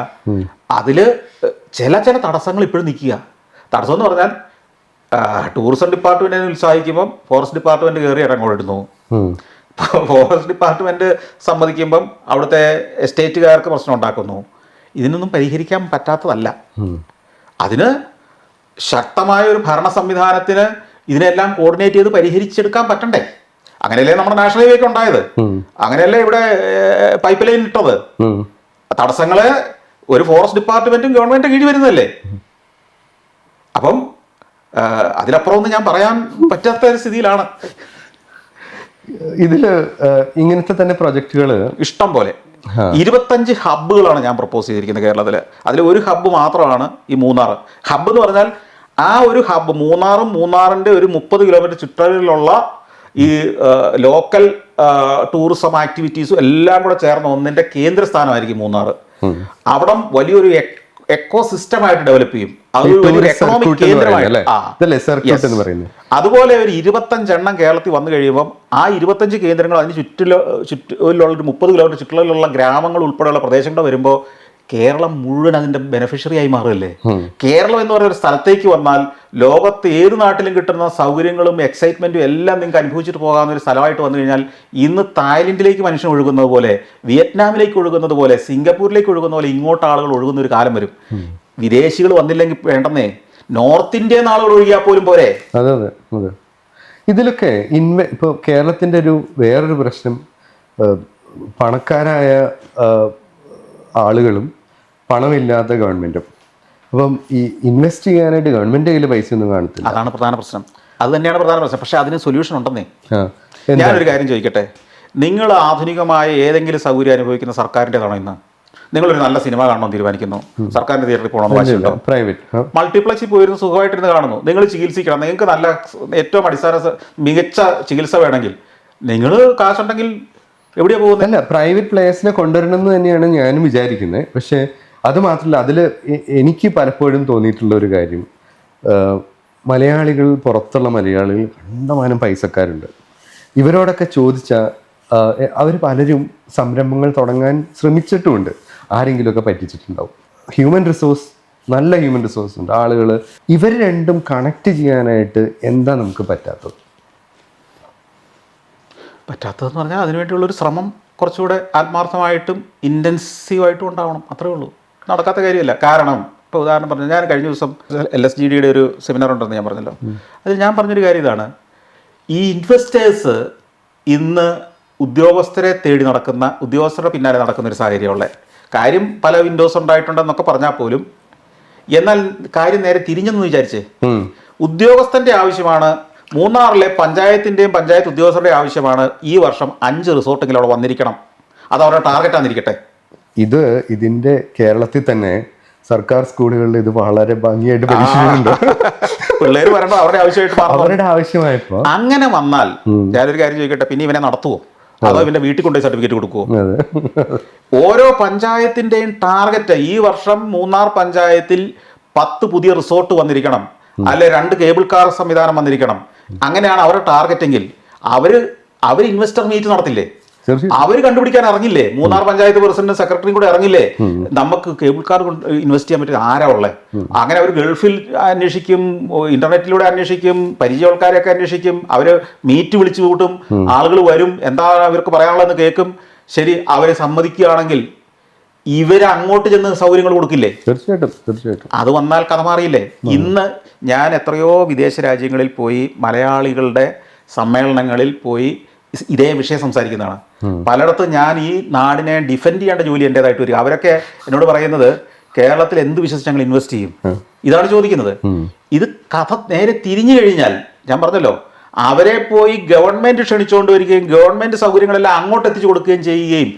അതില് ചില തടസ്സങ്ങൾ ഇപ്പോഴും നിൽക്കുക. തടസ്സം എന്ന് പറഞ്ഞാൽ ടൂറിസം ഡിപ്പാർട്ട്മെന്റിനെ ഉത്സാഹിക്കുമ്പം ഫോറസ്റ്റ് ഡിപ്പാർട്ട്മെന്റ് കയറി ഇറങ്ങോടുന്നു. ഫോറസ്റ്റ് ഡിപ്പാർട്ട്മെന്റ് സമ്മതിക്കുമ്പം അവിടുത്തെ എസ്റ്റേറ്റുകാർക്ക് പ്രശ്നം ഉണ്ടാക്കുന്നു. ഇതിനൊന്നും പരിഹരിക്കാൻ പറ്റാത്തതല്ല. അതിന് ശക്തമായ ഒരു ഭരണ സംവിധാനത്തിന് ഇതിനെല്ലാം കോർഡിനേറ്റ് ചെയ്ത് പരിഹരിച്ചെടുക്കാൻ പറ്റണ്ടേ? അങ്ങനെയല്ലേ നമ്മുടെ നാഷണൽ ഹൈവേക്ക് ഉണ്ടായത്, അങ്ങനെയല്ലേ ഇവിടെ പൈപ്പ് ലൈൻ ഇട്ടത്. തടസ്സങ്ങള് ഒരു ഫോറസ്റ്റ് ഡിപ്പാർട്ട്മെന്റും ഗവൺമെന്റും കീഴിൽ വരുന്നതല്ലേ. അപ്പം അതിലപ്പുറം ഒന്നും ഞാൻ പറയാൻ പറ്റാത്ത ഒരു സ്ഥിതിയിലാണ്. ഇതില് ഇങ്ങനത്തെ തന്നെ പ്രൊജക്റ്റുകൾ ഇഷ്ടം പോലെ 25 ഹബ്ബുകളാണ് ഞാൻ പ്രപ്പോസ് ചെയ്തിരിക്കുന്നത് കേരളത്തിൽ. അതിൽ ഒരു ഹബ്ബ് മാത്രമാണ് ഈ മൂന്നാർ. ഹബ്ബ് എന്ന് പറഞ്ഞാൽ ആ ഒരു ഹബ്ബ് മൂന്നാറിൻ്റെ ഒരു 30 കിലോമീറ്റർ ചുറ്റളവിലുള്ള ഈ ലോക്കൽ ടൂറിസം ആക്ടിവിറ്റീസും എല്ലാം കൂടെ ചേർന്ന ഒന്നിന്റെ കേന്ദ്ര സ്ഥാനമായിരിക്കും മൂന്നാർ. അവിടം വലിയൊരു എക്കോ സിസ്റ്റമായിട്ട് ഡെവലപ്പ് ചെയ്യും. അതൊരു എക്കണോമിക് കേന്ദ്രമായിട്ട്. അതുപോലെ ഒരു 25 എണ്ണം കേരളത്തിൽ വന്നു കഴിയുമ്പം ആ 25 കേന്ദ്രങ്ങൾ അതിന് ചുറ്റിലുള്ള ഒരു 30 കിലോമീറ്റർ ചുറ്റിലുള്ള ഗ്രാമങ്ങൾ ഉൾപ്പെടെയുള്ള പ്രദേശങ്ങൾ വരുമ്പോൾ കേരളം മുഴുവൻ അതിന്റെ ബെനിഫിഷ്യറി ആയി മാറുകയല്ലേ. കേരളം എന്ന് പറയുന്ന ഒരു സ്ഥലത്തേക്ക് വന്നാൽ ലോകത്ത് ഏത് നാട്ടിലും കിട്ടുന്ന സൗകര്യങ്ങളും എക്സൈറ്റ്മെന്റും എല്ലാം നിങ്ങൾക്ക് അനുഭവിച്ചിട്ട് പോകാവുന്ന ഒരു സ്ഥലമായിട്ട് വന്നു കഴിഞ്ഞാൽ ഇന്ന് തായ്ലൻഡിലേക്ക് മനുഷ്യൻ ഒഴുകുന്നത് പോലെ, വിയറ്റ്നാമിലേക്ക് ഒഴുകുന്നത് പോലെ, സിംഗപ്പൂരിലേക്ക് ഒഴുകുന്ന പോലെ ഇങ്ങോട്ട് ആളുകൾ ഒഴുകുന്ന ഒരു കാലം വരും. വിദേശികൾ വന്നില്ലെങ്കിൽ വേണ്ടെന്നേ, നോർത്ത് ഇന്ത്യൻ ആളുകൾ ഒഴുകിയാൽ പോലും പോരെ. അതെ അതെ അതെ. ഇതിലൊക്കെ ഇപ്പോൾ കേരളത്തിന്റെ ഒരു വേറൊരു പ്രശ്നം, പണക്കാരായ ആളുകളും പണമില്ലാത്ത ഗവൺമെന്റും. അപ്പം ഈ ഇൻവെസ്റ്റ് ചെയ്യാനായിട്ട് ഗവൺമെന്റ് കയ്യിൽ പൈസ ഒന്നും കാണത്തില്ല. അതാണ് പ്രധാന പ്രശ്നം. അത് തന്നെയാണ് പ്രധാന പ്രശ്നം. പക്ഷെ അതിന് സൊല്യൂഷൻ ഉണ്ടെന്നേ. ഞാനൊരു കാര്യം ചോദിക്കട്ടെ, നിങ്ങൾ ആധുനികമായ ഏതെങ്കിലും സൗകര്യം അനുഭവിക്കുന്ന സർക്കാരിൻ്റെതാണോ ഇന്ന്? നിങ്ങളൊരു നല്ല സിനിമ കാണണമെന്ന് തീരുമാനിക്കുന്നു, സർക്കാരിൻ്റെ തിയേറ്ററിൽ പോകണമെന്ന് വാശിയുണ്ടോ? പ്രൈവറ്റ് മൾട്ടിപ്ലക്സിൽ പോയിരുന്ന് സുഖമായിട്ടിരുന്ന് കാണുന്നു. നിങ്ങൾ ചികിത്സിക്കണം, നിങ്ങൾക്ക് നല്ല ഏറ്റവും മികച്ച ചികിത്സ വേണമെങ്കിൽ നിങ്ങൾ കാശുണ്ടെങ്കിൽ എവിടെയാ പോകുന്നത്? അല്ല, പ്രൈവറ്റ് പ്ലേയേഴ്സിനെ കൊണ്ടുവരണം എന്ന് തന്നെയാണ് ഞാനും വിചാരിക്കുന്നത്. പക്ഷേ അത് മാത്രമല്ല, അതിൽ എനിക്ക് പലപ്പോഴും തോന്നിയിട്ടുള്ള ഒരു കാര്യം, മലയാളികൾ, പുറത്തുള്ള മലയാളികൾ കണ്ടമാനം പൈസക്കാരുണ്ട്. ഇവരോടൊക്കെ ചോദിച്ചാൽ അവർ പലരും സംരംഭങ്ങൾ തുടങ്ങാൻ ശ്രമിച്ചിട്ടുമുണ്ട്. ആരെങ്കിലുമൊക്കെ പറ്റിച്ചിട്ടുണ്ടാവും. നല്ല ഹ്യൂമൻ റിസോഴ്സ് ഉണ്ട് ആളുകൾ. ഇവർ രണ്ടും കണക്ട് ചെയ്യാനായിട്ട് എന്താ നമുക്ക് പറ്റാത്തതെന്ന് പറഞ്ഞാൽ അതിനുവേണ്ടിയുള്ളൊരു ശ്രമം കുറച്ചുകൂടെ ആത്മാർത്ഥമായിട്ടും ഇൻറ്റൻസീവായിട്ടും ഉണ്ടാവണം. അത്രേ ഉള്ളൂ. നടക്കാത്ത കാര്യമല്ല. കാരണം ഇപ്പോൾ ഉദാഹരണം പറഞ്ഞാൽ, ഞാൻ കഴിഞ്ഞ ദിവസം LSGDയുടെ ഒരു സെമിനാർ ഉണ്ടെന്ന് ഞാൻ പറഞ്ഞല്ലോ. അതിൽ ഞാൻ പറഞ്ഞൊരു കാര്യം ഇതാണ്, ഈ ഇൻവെസ്റ്റേഴ്സ് ഇന്ന് ഉദ്യോഗസ്ഥരുടെ പിന്നാലെ നടക്കുന്ന ഒരു സാഹചര്യമുള്ള കാര്യം. പല വിൻഡോസ് ഉണ്ടായിട്ടുണ്ടെന്നൊക്കെ പറഞ്ഞാൽ പോലും, എന്നാൽ കാര്യം നേരെ തിരിഞ്ഞെന്ന് വിചാരിച്ചേ, ഉദ്യോഗസ്ഥന്റെ ആവശ്യമാണ് മൂന്നാറിലെ പഞ്ചായത്തിൻ്റെയും പഞ്ചായത്ത് ഉദ്യോഗസ്ഥരുടെ ആവശ്യമാണ് ഈ വർഷം 5 റിസോർട്ടെങ്കിലും അവിടെ വന്നിരിക്കണം. അത് അവരുടെ ടാർഗറ്റാന്നിരിക്കട്ടെ. ഇതിന്റെ കേരളത്തിൽ തന്നെ സർക്കാർ സ്കൂളുകളിൽ ഇത് വളരെ ഭംഗിയായിട്ട് പരിശീലനമുണ്ട്. പിള്ളേർ വരേണ്ടത് അവരുടെ ആവശ്യമായപ്പോ അങ്ങനെ വന്നാൽ ഞാനൊരു കാര്യം ചോദിക്കട്ടെ, പിന്നെ ഇവനെ നടത്തുവോ അതോ ഇവന്റെ വീട്ടിൽ കൊണ്ടുപോയി സർട്ടിഫിക്കറ്റ് കൊടുക്കുവോ? ഓരോ പഞ്ചായത്തിന്റെയും ടാർഗറ്റ് ഈ വർഷം മൂന്നാർ പഞ്ചായത്തിൽ 10 പുതിയ റിസോർട്ട് വന്നിരിക്കണം, അല്ലെ 2 കേബിൾ കാർ സംവിധാനം വന്നിരിക്കണം. അങ്ങനെയാണ് അവരുടെ ടാർഗറ്റെങ്കിൽ അവർ ഇൻവെസ്റ്റർ മീറ്റ് നടത്തില്ലേ? അവർ കണ്ടുപിടിക്കാൻ ഇറങ്ങില്ലേ? മൂന്നാർ പഞ്ചായത്ത് പ്രസിഡന്റും സെക്രട്ടറിയും കൂടെ ഇറങ്ങില്ലേ? നമുക്ക് കേബിൾ കാർ ഇൻവെസ്റ്റ് ചെയ്യാൻ പറ്റും ആരാ ഉള്ളത്? അങ്ങനെ അവർ ഗൾഫിൽ അന്വേഷിക്കും, ഇന്റർനെറ്റിലൂടെ അന്വേഷിക്കും, പരിചയക്കാരെയൊക്കെ അന്വേഷിക്കും, അവര് മീറ്റ് വിളിച്ചു കൂട്ടും, ആളുകൾ വരും, എന്താണ് അവർക്ക് പറയാനുള്ളതെന്ന് കേൾക്കും. ശരി, അവരെ സമ്മതിക്കുകയാണെങ്കിൽ ഇവര് അങ്ങോട്ട് ചെന്ന് സൗകര്യങ്ങൾ കൊടുക്കില്ലേ? തീർച്ചയായിട്ടും. അത് വന്നാൽ കഥ മാറിയില്ലേ? ഇന്ന് ഞാൻ എത്രയോ വിദേശ രാജ്യങ്ങളിൽ പോയി മലയാളികളുടെ സമ്മേളനങ്ങളിൽ പോയി ഇതേ വിഷയം സംസാരിക്കുന്നതാണ്. പലയിടത്തും ഞാൻ ഈ നാടിനെ ഡിഫെൻഡ് ചെയ്യേണ്ട ജോലി എൻ്റെതായിട്ട് വരും. അവരൊക്കെ എന്നോട് പറയുന്നത്, കേരളത്തിൽ എന്ത് വിശ്വസിച്ച് ഞങ്ങൾ ഇൻവെസ്റ്റ് ചെയ്യും? ഇതാണ് ചോദിക്കുന്നത്. ഇത് കഥ നേരെ തിരിഞ്ഞു കഴിഞ്ഞാൽ, ഞാൻ പറഞ്ഞല്ലോ, അവരെ പോയി ഗവൺമെന്റ് ക്ഷണിച്ചുകൊണ്ട് വരികയും ഗവൺമെന്റ് സൗകര്യങ്ങളെല്ലാം അങ്ങോട്ട് എത്തിച്ചു കൊടുക്കുകയും ചെയ്യുകയും,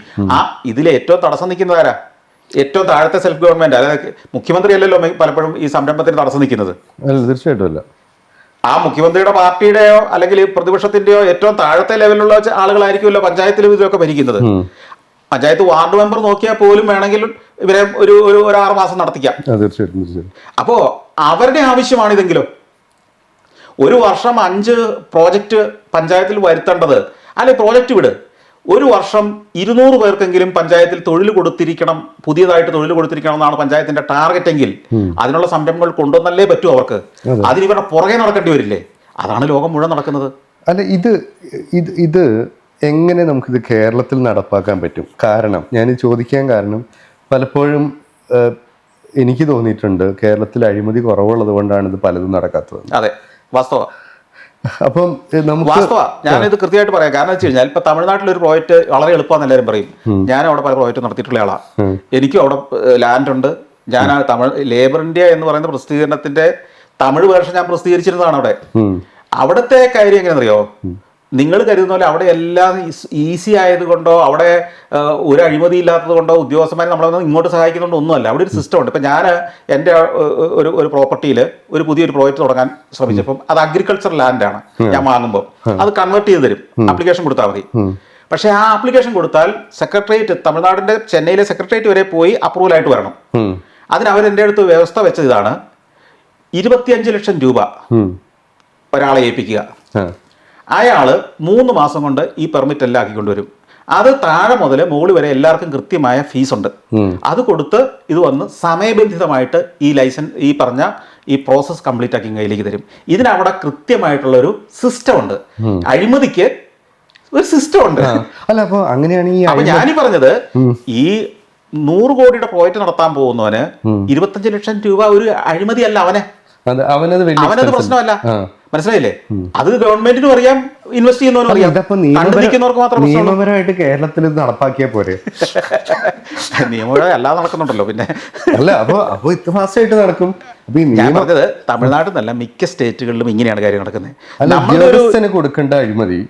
ഇതിലെ ഏറ്റവും തടസ്സം നിൽക്കുന്നതാരാ? ഏറ്റവും താഴത്തെ സെൽഫ് ഗവൺമെന്റ്. അതായത് മുഖ്യമന്ത്രി അല്ലല്ലോ പലപ്പോഴും ഈ സംരംഭത്തിന് തടസ്സം നിൽക്കുന്നത്. തീർച്ചയായിട്ടും അല്ല. ആ മുഖ്യമന്ത്രിയുടെ പാർട്ടിയുടെയോ അല്ലെങ്കിൽ പ്രതിപക്ഷത്തിന്റെയോ ഏറ്റവും താഴത്തെ ലെവലിലുള്ള ആളുകളായിരിക്കുമല്ലോ പഞ്ചായത്തിലും ഇതൊക്കെ ഭരിക്കുന്നത്. പഞ്ചായത്ത് വാർഡ് മെമ്പർ നോക്കിയാൽ പോലും വേണമെങ്കിൽ ഇവരെ ഒരു 6 മാസം നടത്തിക്കാം. അപ്പോ അവരുടെ ആവശ്യമാണിതെങ്കിലോ ഒരു വർഷം 5 പ്രോജക്റ്റ് പഞ്ചായത്തിൽ വരുത്തേണ്ടത്, അല്ലെ പ്രോജക്റ്റ് വിട്, ഒരു വർഷം 200 പേർക്കെങ്കിലും പഞ്ചായത്തിൽ തൊഴിൽ കൊടുത്തിരിക്കണം, പുതിയതായിട്ട് തൊഴിൽ കൊടുത്തിരിക്കണം എന്നാണ് പഞ്ചായത്തിന്റെ ടാർഗറ്റ് എങ്കിൽ അതിനുള്ള സംരംഭങ്ങൾ കൊണ്ടുവന്നല്ലേ പറ്റൂ അവർക്ക്. അതിന് ഇവരുടെ പുറകെ നടക്കേണ്ടി വരില്ലേ? അതാണ് ലോകം മുഴുവൻ നടക്കുന്നത്. അല്ല, ഇത് എങ്ങനെ നമുക്കിത് കേരളത്തിൽ നടപ്പാക്കാൻ പറ്റും? കാരണം ഞാൻ ചോദിക്കാൻ കാരണം, പലപ്പോഴും എനിക്ക് തോന്നിയിട്ടുണ്ട് കേരളത്തിൽ അഴിമതി കുറവുള്ളത് കൊണ്ടാണ് ഇത് പലതും നടക്കാത്തത്. അതെ, വാസ്തവ. അപ്പം ഞാനിത് കൃത്യമായിട്ട് പറയാം. കാരണം വെച്ച് കഴിഞ്ഞാൽ ഇപ്പൊ തമിഴ്നാട്ടിലൊരു പ്രോജക്റ്റ് വളരെ എളുപ്പമാണെന്ന് എല്ലാവരും പറയും. ഞാൻ അവിടെ പല പ്രോജക്റ്റ് നടത്തിയിട്ടുള്ള ആളാണ്. എനിക്കും അവിടെ ലാൻഡ് ഉണ്ട്. ഞാൻ ആ ലേബർ ഇന്ത്യ എന്ന് പറയുന്ന പ്രസിദ്ധീകരണത്തിന്റെ തമിഴ് വേർഷൻ ഞാൻ പ്രസിദ്ധീകരിച്ചിരുന്നതാണ് അവിടെ. അവിടുത്തെ കാര്യം എങ്ങനെയാണെന്നറിയോ? നിങ്ങൾ കരുതുന്ന പോലെ അവിടെ എല്ലാം ഈസി ആയതുകൊണ്ടോ അവിടെ ഒരു അഴിമതി ഇല്ലാത്തത് കൊണ്ടോ ഉദ്യോഗസ്ഥന്മാർ നമ്മളൊന്നും ഇങ്ങോട്ട് സഹായിക്കുന്നതുകൊണ്ടോ ഒന്നുമല്ല. അവിടെ ഒരു സിസ്റ്റം ഉണ്ട്. ഇപ്പം ഞാൻ എൻ്റെ ഒരു പ്രോപ്പർട്ടിയിൽ ഒരു പുതിയൊരു പ്രോജക്റ്റ് തുടങ്ങാൻ ശ്രമിച്ചപ്പം അത് അഗ്രികൾച്ചർ ലാൻഡാണ്. ഞാൻ വാങ്ങുമ്പോൾ അത് കൺവേർട്ട് ചെയ്ത് തരും, ആപ്ലിക്കേഷൻ കൊടുത്താൽ മതി. പക്ഷേ ആ ആപ്ലിക്കേഷൻ കൊടുത്താൽ സെക്രട്ടേറിയറ്റ്, തമിഴ്നാടിൻ്റെ ചെന്നൈയിലെ സെക്രട്ടേറിയറ്റ് വരെ പോയി അപ്രൂവൽ ആയിട്ട് വരണം. അതിന് അവരെൻ്റെ അടുത്ത് വ്യവസ്ഥ വെച്ചത് ഇതാണ്: 25 ലക്ഷം രൂപ ഒരാളെ ഏൽപ്പിക്കുക. അയാൾ 3 മാസം കൊണ്ട് ഈ പെർമിറ്റ് എല്ലാം ആക്കിക്കൊണ്ടുവരും. അത് താഴെ മുതൽ മുകളിൽ വരെ എല്ലാവർക്കും കൃത്യമായ ഫീസ് ഉണ്ട്. അത് കൊടുത്ത് ഇത് വന്ന് സമയബന്ധിതമായിട്ട് ഈ ലൈസൻസ്, ഈ പറഞ്ഞ ഈ പ്രോസസ്സ് കംപ്ലീറ്റ് ആക്കി കയ്യിലേക്ക് തരും. ഇതിനവിടെ കൃത്യമായിട്ടുള്ള ഒരു സിസ്റ്റം ഉണ്ട്. അഴിമതിക്ക് ഒരു സിസ്റ്റം ഉണ്ട്. അല്ല, അപ്പോൾ അങ്ങനെയാണെങ്കിൽ അപ്പൊ ഞാനീ പറഞ്ഞത്, ഈ 100 കോടിയുടെ പ്രോജക്റ്റ് നടത്താൻ പോകുന്നവന് 25 ലക്ഷം രൂപ ഒരു അഴിമതിയല്ല. അവനത് പ്രശ്നമല്ല. മനസ്സിലായില്ലേ? അത് ഗവൺമെന്റിനും അറിയാം, ഇൻവെസ്റ്റ് ചെയ്യുന്നവനും അറിയാം. കണ്ടുപിടിക്കുന്നവർക്ക് മാത്രം നിയമപരമായിട്ട് കേരളത്തിൽ ഇത് നടപ്പാക്കിയാൽ പോരെ? നിയമപരമായി അല്ലാതെ നടക്കുന്നുണ്ടല്ലോ. പിന്നെ അല്ല, അപ്പൊ ഇത്ര ഫാസ്റ്റായിട്ട് നടക്കും. ഞാൻ പറഞ്ഞത് തമിഴ്നാട്ടിൽ നിന്നല്ല, മിക്ക സ്റ്റേറ്റുകളിലും ഇങ്ങനെയാണ് കാര്യം നടക്കുന്നത്. ഉദ്യോഗസ്ഥന് കൊടുക്കേണ്ട അഴിമതി,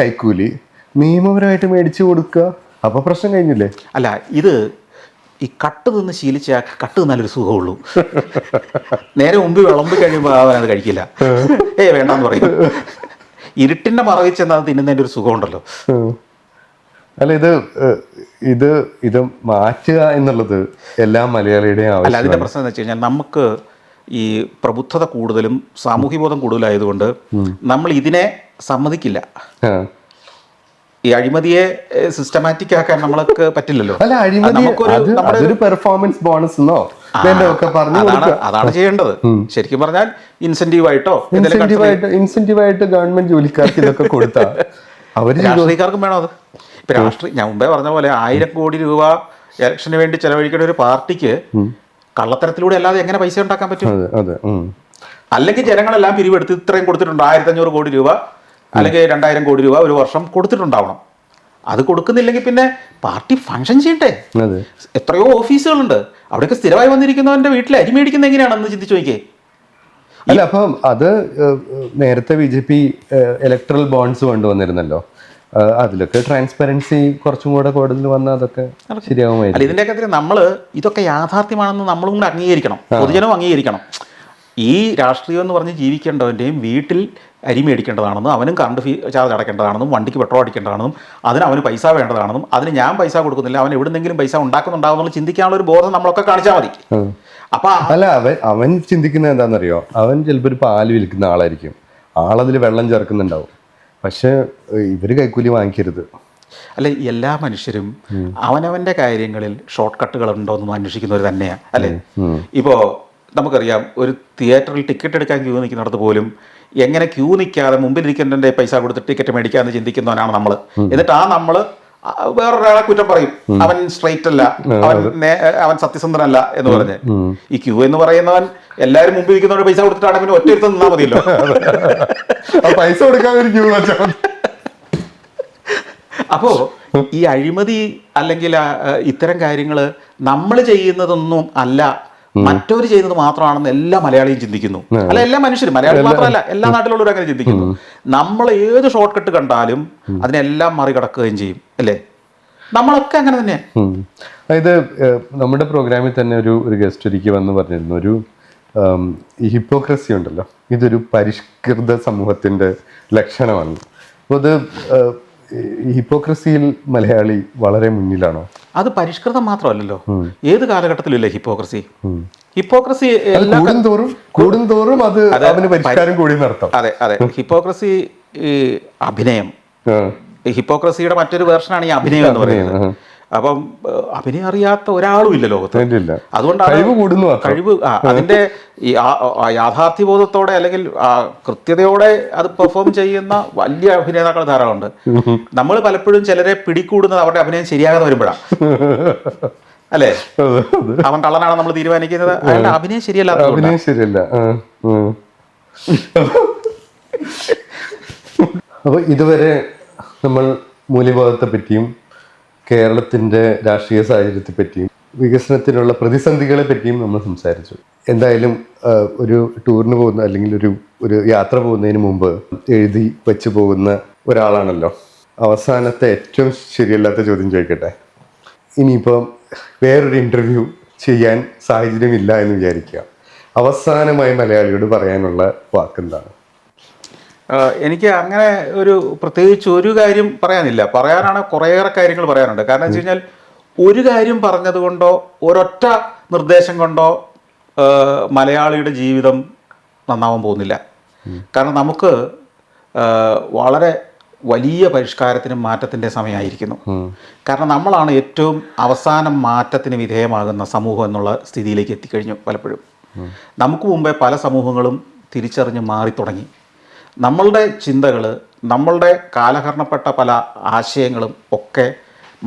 കൈക്കൂലി നിയമപരമായിട്ട് മേടിച്ചു കൊടുക്കുക, അപ്പൊ പ്രശ്നം കഴിഞ്ഞില്ലേ? അല്ല, ഇത് ഈ കട്ട് നിന്ന് ശീലിച്ച കട്ട് തിന്നാലൊരു സുഖമുള്ളൂ. നേരെ മുമ്പ് വിളമ്പി കഴിയുമ്പോൾ അവനത് കഴിക്കില്ല. വേണ്ടെന്ന് പറയും. ഇരുട്ടിന്റെ മറവിൽ ചെന്ന് അത് തിന്നുന്നതിൻ്റെ ഒരു സുഖമുണ്ടല്ലോ. അല്ല, ഇത് മാറ്റുക എന്നുള്ളത് എല്ലാ മലയാളിയുടെയും ആവശ്യം. അല്ല, അതിന്റെ പ്രശ്നം എന്ന് വെച്ച് കഴിഞ്ഞാൽ നമുക്ക് ഈ പ്രബുദ്ധത കൂടുതലും സാമൂഹ്യബോധം കൂടുതലായതുകൊണ്ട് നമ്മൾ ഇതിനെ സമ്മതിക്കില്ല. ഈ അഴിമതിയെ സിസ്റ്റമാറ്റിക് ആക്കാൻ നമ്മൾക്ക് പറ്റില്ലല്ലോ. അല്ല, അഴിമതി പെർഫോമൻസ് ബോണസ് അതാണ് ചെയ്യേണ്ടത്. ശരിക്കും പറഞ്ഞാൽ ഇൻസെന്റീവായിട്ടോ ഇൻസെന്റീവായിട്ട് ഗവൺമെന്റ് ജോലിക്കാർക്ക് ഇതൊക്കെ കൊടുത്താൽ രാഷ്ട്രീയക്കാർക്കും വേണം അത്. ഇപ്പൊ ഞാൻ മുമ്പേ പറഞ്ഞ പോലെ 1000 കോടി രൂപ ഇലക്ഷന് വേണ്ടി ചെലവഴിക്കുന്ന ഒരു പാർട്ടിക്ക് കള്ളത്തരത്തിലൂടെ അല്ലാതെ എങ്ങനെ പൈസ ഉണ്ടാക്കാൻ പറ്റും? അല്ലെങ്കിൽ ജനങ്ങളെല്ലാം പിരിവെടുത്ത് ഇത്രയും കൊടുത്തിട്ടുണ്ട്, 1500 കോടി രൂപ അല്ലെങ്കിൽ 2000 കോടി രൂപ ഒരു വർഷം കൊടുത്തിട്ടുണ്ടാവണം. അത് കൊടുക്കുന്നില്ലെങ്കിൽ പിന്നെ പാർട്ടി ഫംഗ്ഷൻ ചെയ്യട്ടെ. എത്രയോ ഓഫീസുകളുണ്ട്, അവിടെയൊക്കെ സ്ഥിരമായി വന്നിരിക്കുന്നവന്റെ വീട്ടിൽ അരി മേടിക്കുന്നത് എങ്ങനെയാണെന്ന് ചിന്തിച്ചു നോക്കിയേ. അല്ല, അപ്പം അത് നേരത്തെ BJP ഇലക്ട്രൽ ബോണ്ട്സ് കൊണ്ടുവന്നിരുന്നല്ലോ, അതിലൊക്കെ ട്രാൻസ്പെറൻസി കുറച്ചും കൂടെ കൂടുതൽ വന്നാൽ അതൊക്കെ ശരിയാവുമായിരുന്നു. അല്ല, ഇതിൻ്റെ ഒക്കെ ഇതൊക്കെ യാഥാർത്ഥ്യമാണെന്ന് നമ്മളും കൂടെ അംഗീകരിക്കണം, പൊതുജനവും അംഗീകരിക്കണം. ഈ രാഷ്ട്രീയം എന്ന് പറഞ്ഞ് ജീവിക്കേണ്ടവൻ്റെയും വീട്ടിൽ അരി മേടിക്കേണ്ടതാണെന്നും അവനും കറണ്ട് ചാർജ് അടയ്ക്കേണ്ടതാണെന്നും വണ്ടിക്ക് പെട്രോൾ അടിക്കേണ്ടതാണെന്നും അതിന് അവന് പൈസ വേണ്ടതാണെന്നും അതിന് ഞാൻ പൈസ കൊടുക്കുന്നില്ല, അവൻ എവിടെന്നെങ്കിലും പൈസ ഉണ്ടാക്കുന്നുണ്ടാവുന്നുള്ള ചിന്തിക്കാനുള്ള ഒരു ബോധം നമ്മളൊക്കെ കാണിച്ചാൽ മതി. അപ്പൊ അല്ല, അവൻ ചിന്തിക്കുന്നത് എന്താണെന്നറിയോ? അവൻ ചിലപ്പോൾ ഒരു പാല് വിൽക്കുന്ന ആളായിരിക്കും, ആളതിൽ വെള്ളം ചേർക്കുന്നുണ്ടാവും, പക്ഷെ ഇവര് കൈക്കൂലി വാങ്ങിക്കരുത്. അല്ല, എല്ലാ മനുഷ്യരും അവനവൻ്റെ കാര്യങ്ങളിൽ ഷോർട്ട് കട്ടുകൾ ഉണ്ടോ എന്നും അന്വേഷിക്കുന്നവർ തന്നെയാണ്, അല്ലേ? ഇപ്പോൾ നമുക്കറിയാം, ഒരു തിയേറ്ററിൽ ടിക്കറ്റ് എടുക്കാൻ ക്യൂ നിൽക്കുന്നിടത്ത് പോലും എങ്ങനെ ക്യൂ നിൽക്കാതെ മുമ്പിലിരിക്കുന്നതിൻ്റെ പൈസ കൊടുത്ത് ടിക്കറ്റ് മേടിക്കാമെന്ന് ചിന്തിക്കുന്നവനാണ് നമ്മൾ. എന്നിട്ട് നമ്മൾ വേറൊരാളെ കുറ്റം പറയും, അവൻ സ്ട്രൈറ്റ് അല്ല, അവൻ സത്യസന്ധനല്ല എന്ന് പറഞ്ഞ്. ഈ ക്യൂ എന്ന് പറയുന്നവൻ എല്ലാവരും മുമ്പിൽ ഇരിക്കുന്നവരുടെ പൈസ കൊടുത്തിട്ടാണ് പിന്നെ ഒറ്റ എടുത്ത് നിന്നാൽ മതിയല്ലോ. പൈസ കൊടുക്കാൻ. അപ്പോൾ ഈ അഴിമതി അല്ലെങ്കിൽ ഇത്തരം കാര്യങ്ങൾ നമ്മൾ ചെയ്യുന്നതൊന്നും അല്ല, മറ്റവർ ചെയ്യുന്നത് മാത്രമാണെന്ന് എല്ലാ മലയാളിയും ചിന്തിക്കുന്നു. അല്ല, എല്ലാ മനുഷ്യരും, മലയാളി മാത്രമല്ല, എല്ലാ നാട്ടിലുള്ളവരും അങ്ങനെ ചിന്തിക്കുന്നു. നമ്മൾ ഏത് ഷോർട്ട് കട്ട് കണ്ടാലും അതിനെല്ലാം മറികടക്കുകയും ചെയ്യും, അല്ലേ? നമ്മളൊക്കെ അങ്ങനെ തന്നെയാണ്. അതായത് നമ്മുടെ പ്രോഗ്രാമിൽ തന്നെ ഒരു ഗസ്റ്റ് ഒരിക്കൽ വന്ന് പറഞ്ഞിരുന്നു, ഒരു ഈ ഹിപ്പോക്രസി ഉണ്ടല്ലോ, ഇതൊരു പരിഷ്കൃത സമൂഹത്തിന്റെ ലക്ഷണമാണ്. അപ്പോൾ അത് ഹിപ്പോക്രസിയിൽ മലയാളി വളരെ മുന്നിലാണോ? അത് പരിഷ്കൃതം മാത്രമല്ലല്ലോ, ഏത് കാലഘട്ടത്തിലില്ലേ ഹിപ്പോക്രസി? കൂടുന്തോറും അത് അതിന് പരിഷ്കാരം കൂടി നടത്താം. അതെ അതെ, ഹിപ്പോക്രസി അഭിനയം, ഹിപ്പോക്രസിയുടെ മറ്റൊരു വേർഷനാണ് ഈ അഭിനയം എന്ന് പറയുന്നത്. അപ്പം അഭിനയം അറിയാത്ത ഒരാളും ഇല്ല ലോകത്ത്. അതുകൊണ്ടാണ് കഴിവ് അതിന്റെ ഈ യാഥാർത്ഥ്യബോധത്തോടെ അല്ലെങ്കിൽ കൃത്യതയോടെ അത് പെർഫോം ചെയ്യുന്ന വലിയ അഭിനേതാക്കൾ ധാരാളമുണ്ട്. നമ്മൾ പലപ്പോഴും ചിലരെ പിടികൂടുന്നത് അവരുടെ അഭിനയം ശരിയാകാതെ വരുമ്പോഴാണ്, അല്ലേ? അവൻ കള്ളനാണ് നമ്മൾ തീരുമാനിക്കുന്നത്, അയാളുടെ അഭിനയം ശരിയല്ല. അപ്പൊ ഇതുവരെ നമ്മൾ മൂല്യബോധത്തെ പറ്റിയും കേരളത്തിന്റെ രാഷ്ട്രീയ സാഹചര്യത്തെ പറ്റിയും വികസനത്തിനുള്ള പ്രതിസന്ധികളെ പറ്റിയും നമ്മൾ സംസാരിച്ചു. എന്തായാലും ഒരു ടൂറിന് പോകുന്ന അല്ലെങ്കിൽ ഒരു യാത്ര പോകുന്നതിന് മുമ്പ് എഴുതി വെച്ച് പോകുന്ന ഒരാളാണല്ലോ. അവസാനത്തെ ഏറ്റവും ശരിയല്ലാത്ത ചോദ്യം ചോദിക്കട്ടെ. ഇനിയിപ്പം വേറൊരു ഇൻ്റർവ്യൂ ചെയ്യാൻ സാഹചര്യമില്ല എന്ന് വിചാരിക്കുക. അവസാനമായി മലയാളിയോട് പറയാനുള്ള വാക്കെന്താണ്? എനിക്ക് അങ്ങനെ ഒരു പ്രത്യേകിച്ച് ഒരു കാര്യം പറയാനില്ല. പറയാനാണ് കുറേയേറെ കാര്യങ്ങൾ പറയാനുണ്ട്. കാരണം വെച്ച് കഴിഞ്ഞാൽ ഒരു കാര്യം പറഞ്ഞതുകൊണ്ടോ ഒരൊറ്റ നിർദ്ദേശം കൊണ്ടോ മലയാളിയുടെ ജീവിതം നന്നാവാൻ പോകുന്നില്ല. കാരണം നമുക്ക് വളരെ വലിയ പരിഷ്കാരത്തിനും മാറ്റത്തിൻ്റെ സമയമായിരിക്കുന്നു. കാരണം നമ്മളാണ് ഏറ്റവും അവസാനം മാറ്റത്തിന് വിധേയമാകുന്ന സമൂഹം എന്നുള്ള സ്ഥിതിയിലേക്ക് എത്തിക്കഴിഞ്ഞു. പലപ്പോഴും നമുക്ക് മുമ്പേ പല സമൂഹങ്ങളും തിരിച്ചറിഞ്ഞ് മാറി തുടങ്ങി. നമ്മളുടെ ചിന്തകൾ, നമ്മളുടെ കാലഹരണപ്പെട്ട പല ആശയങ്ങളും ഒക്കെ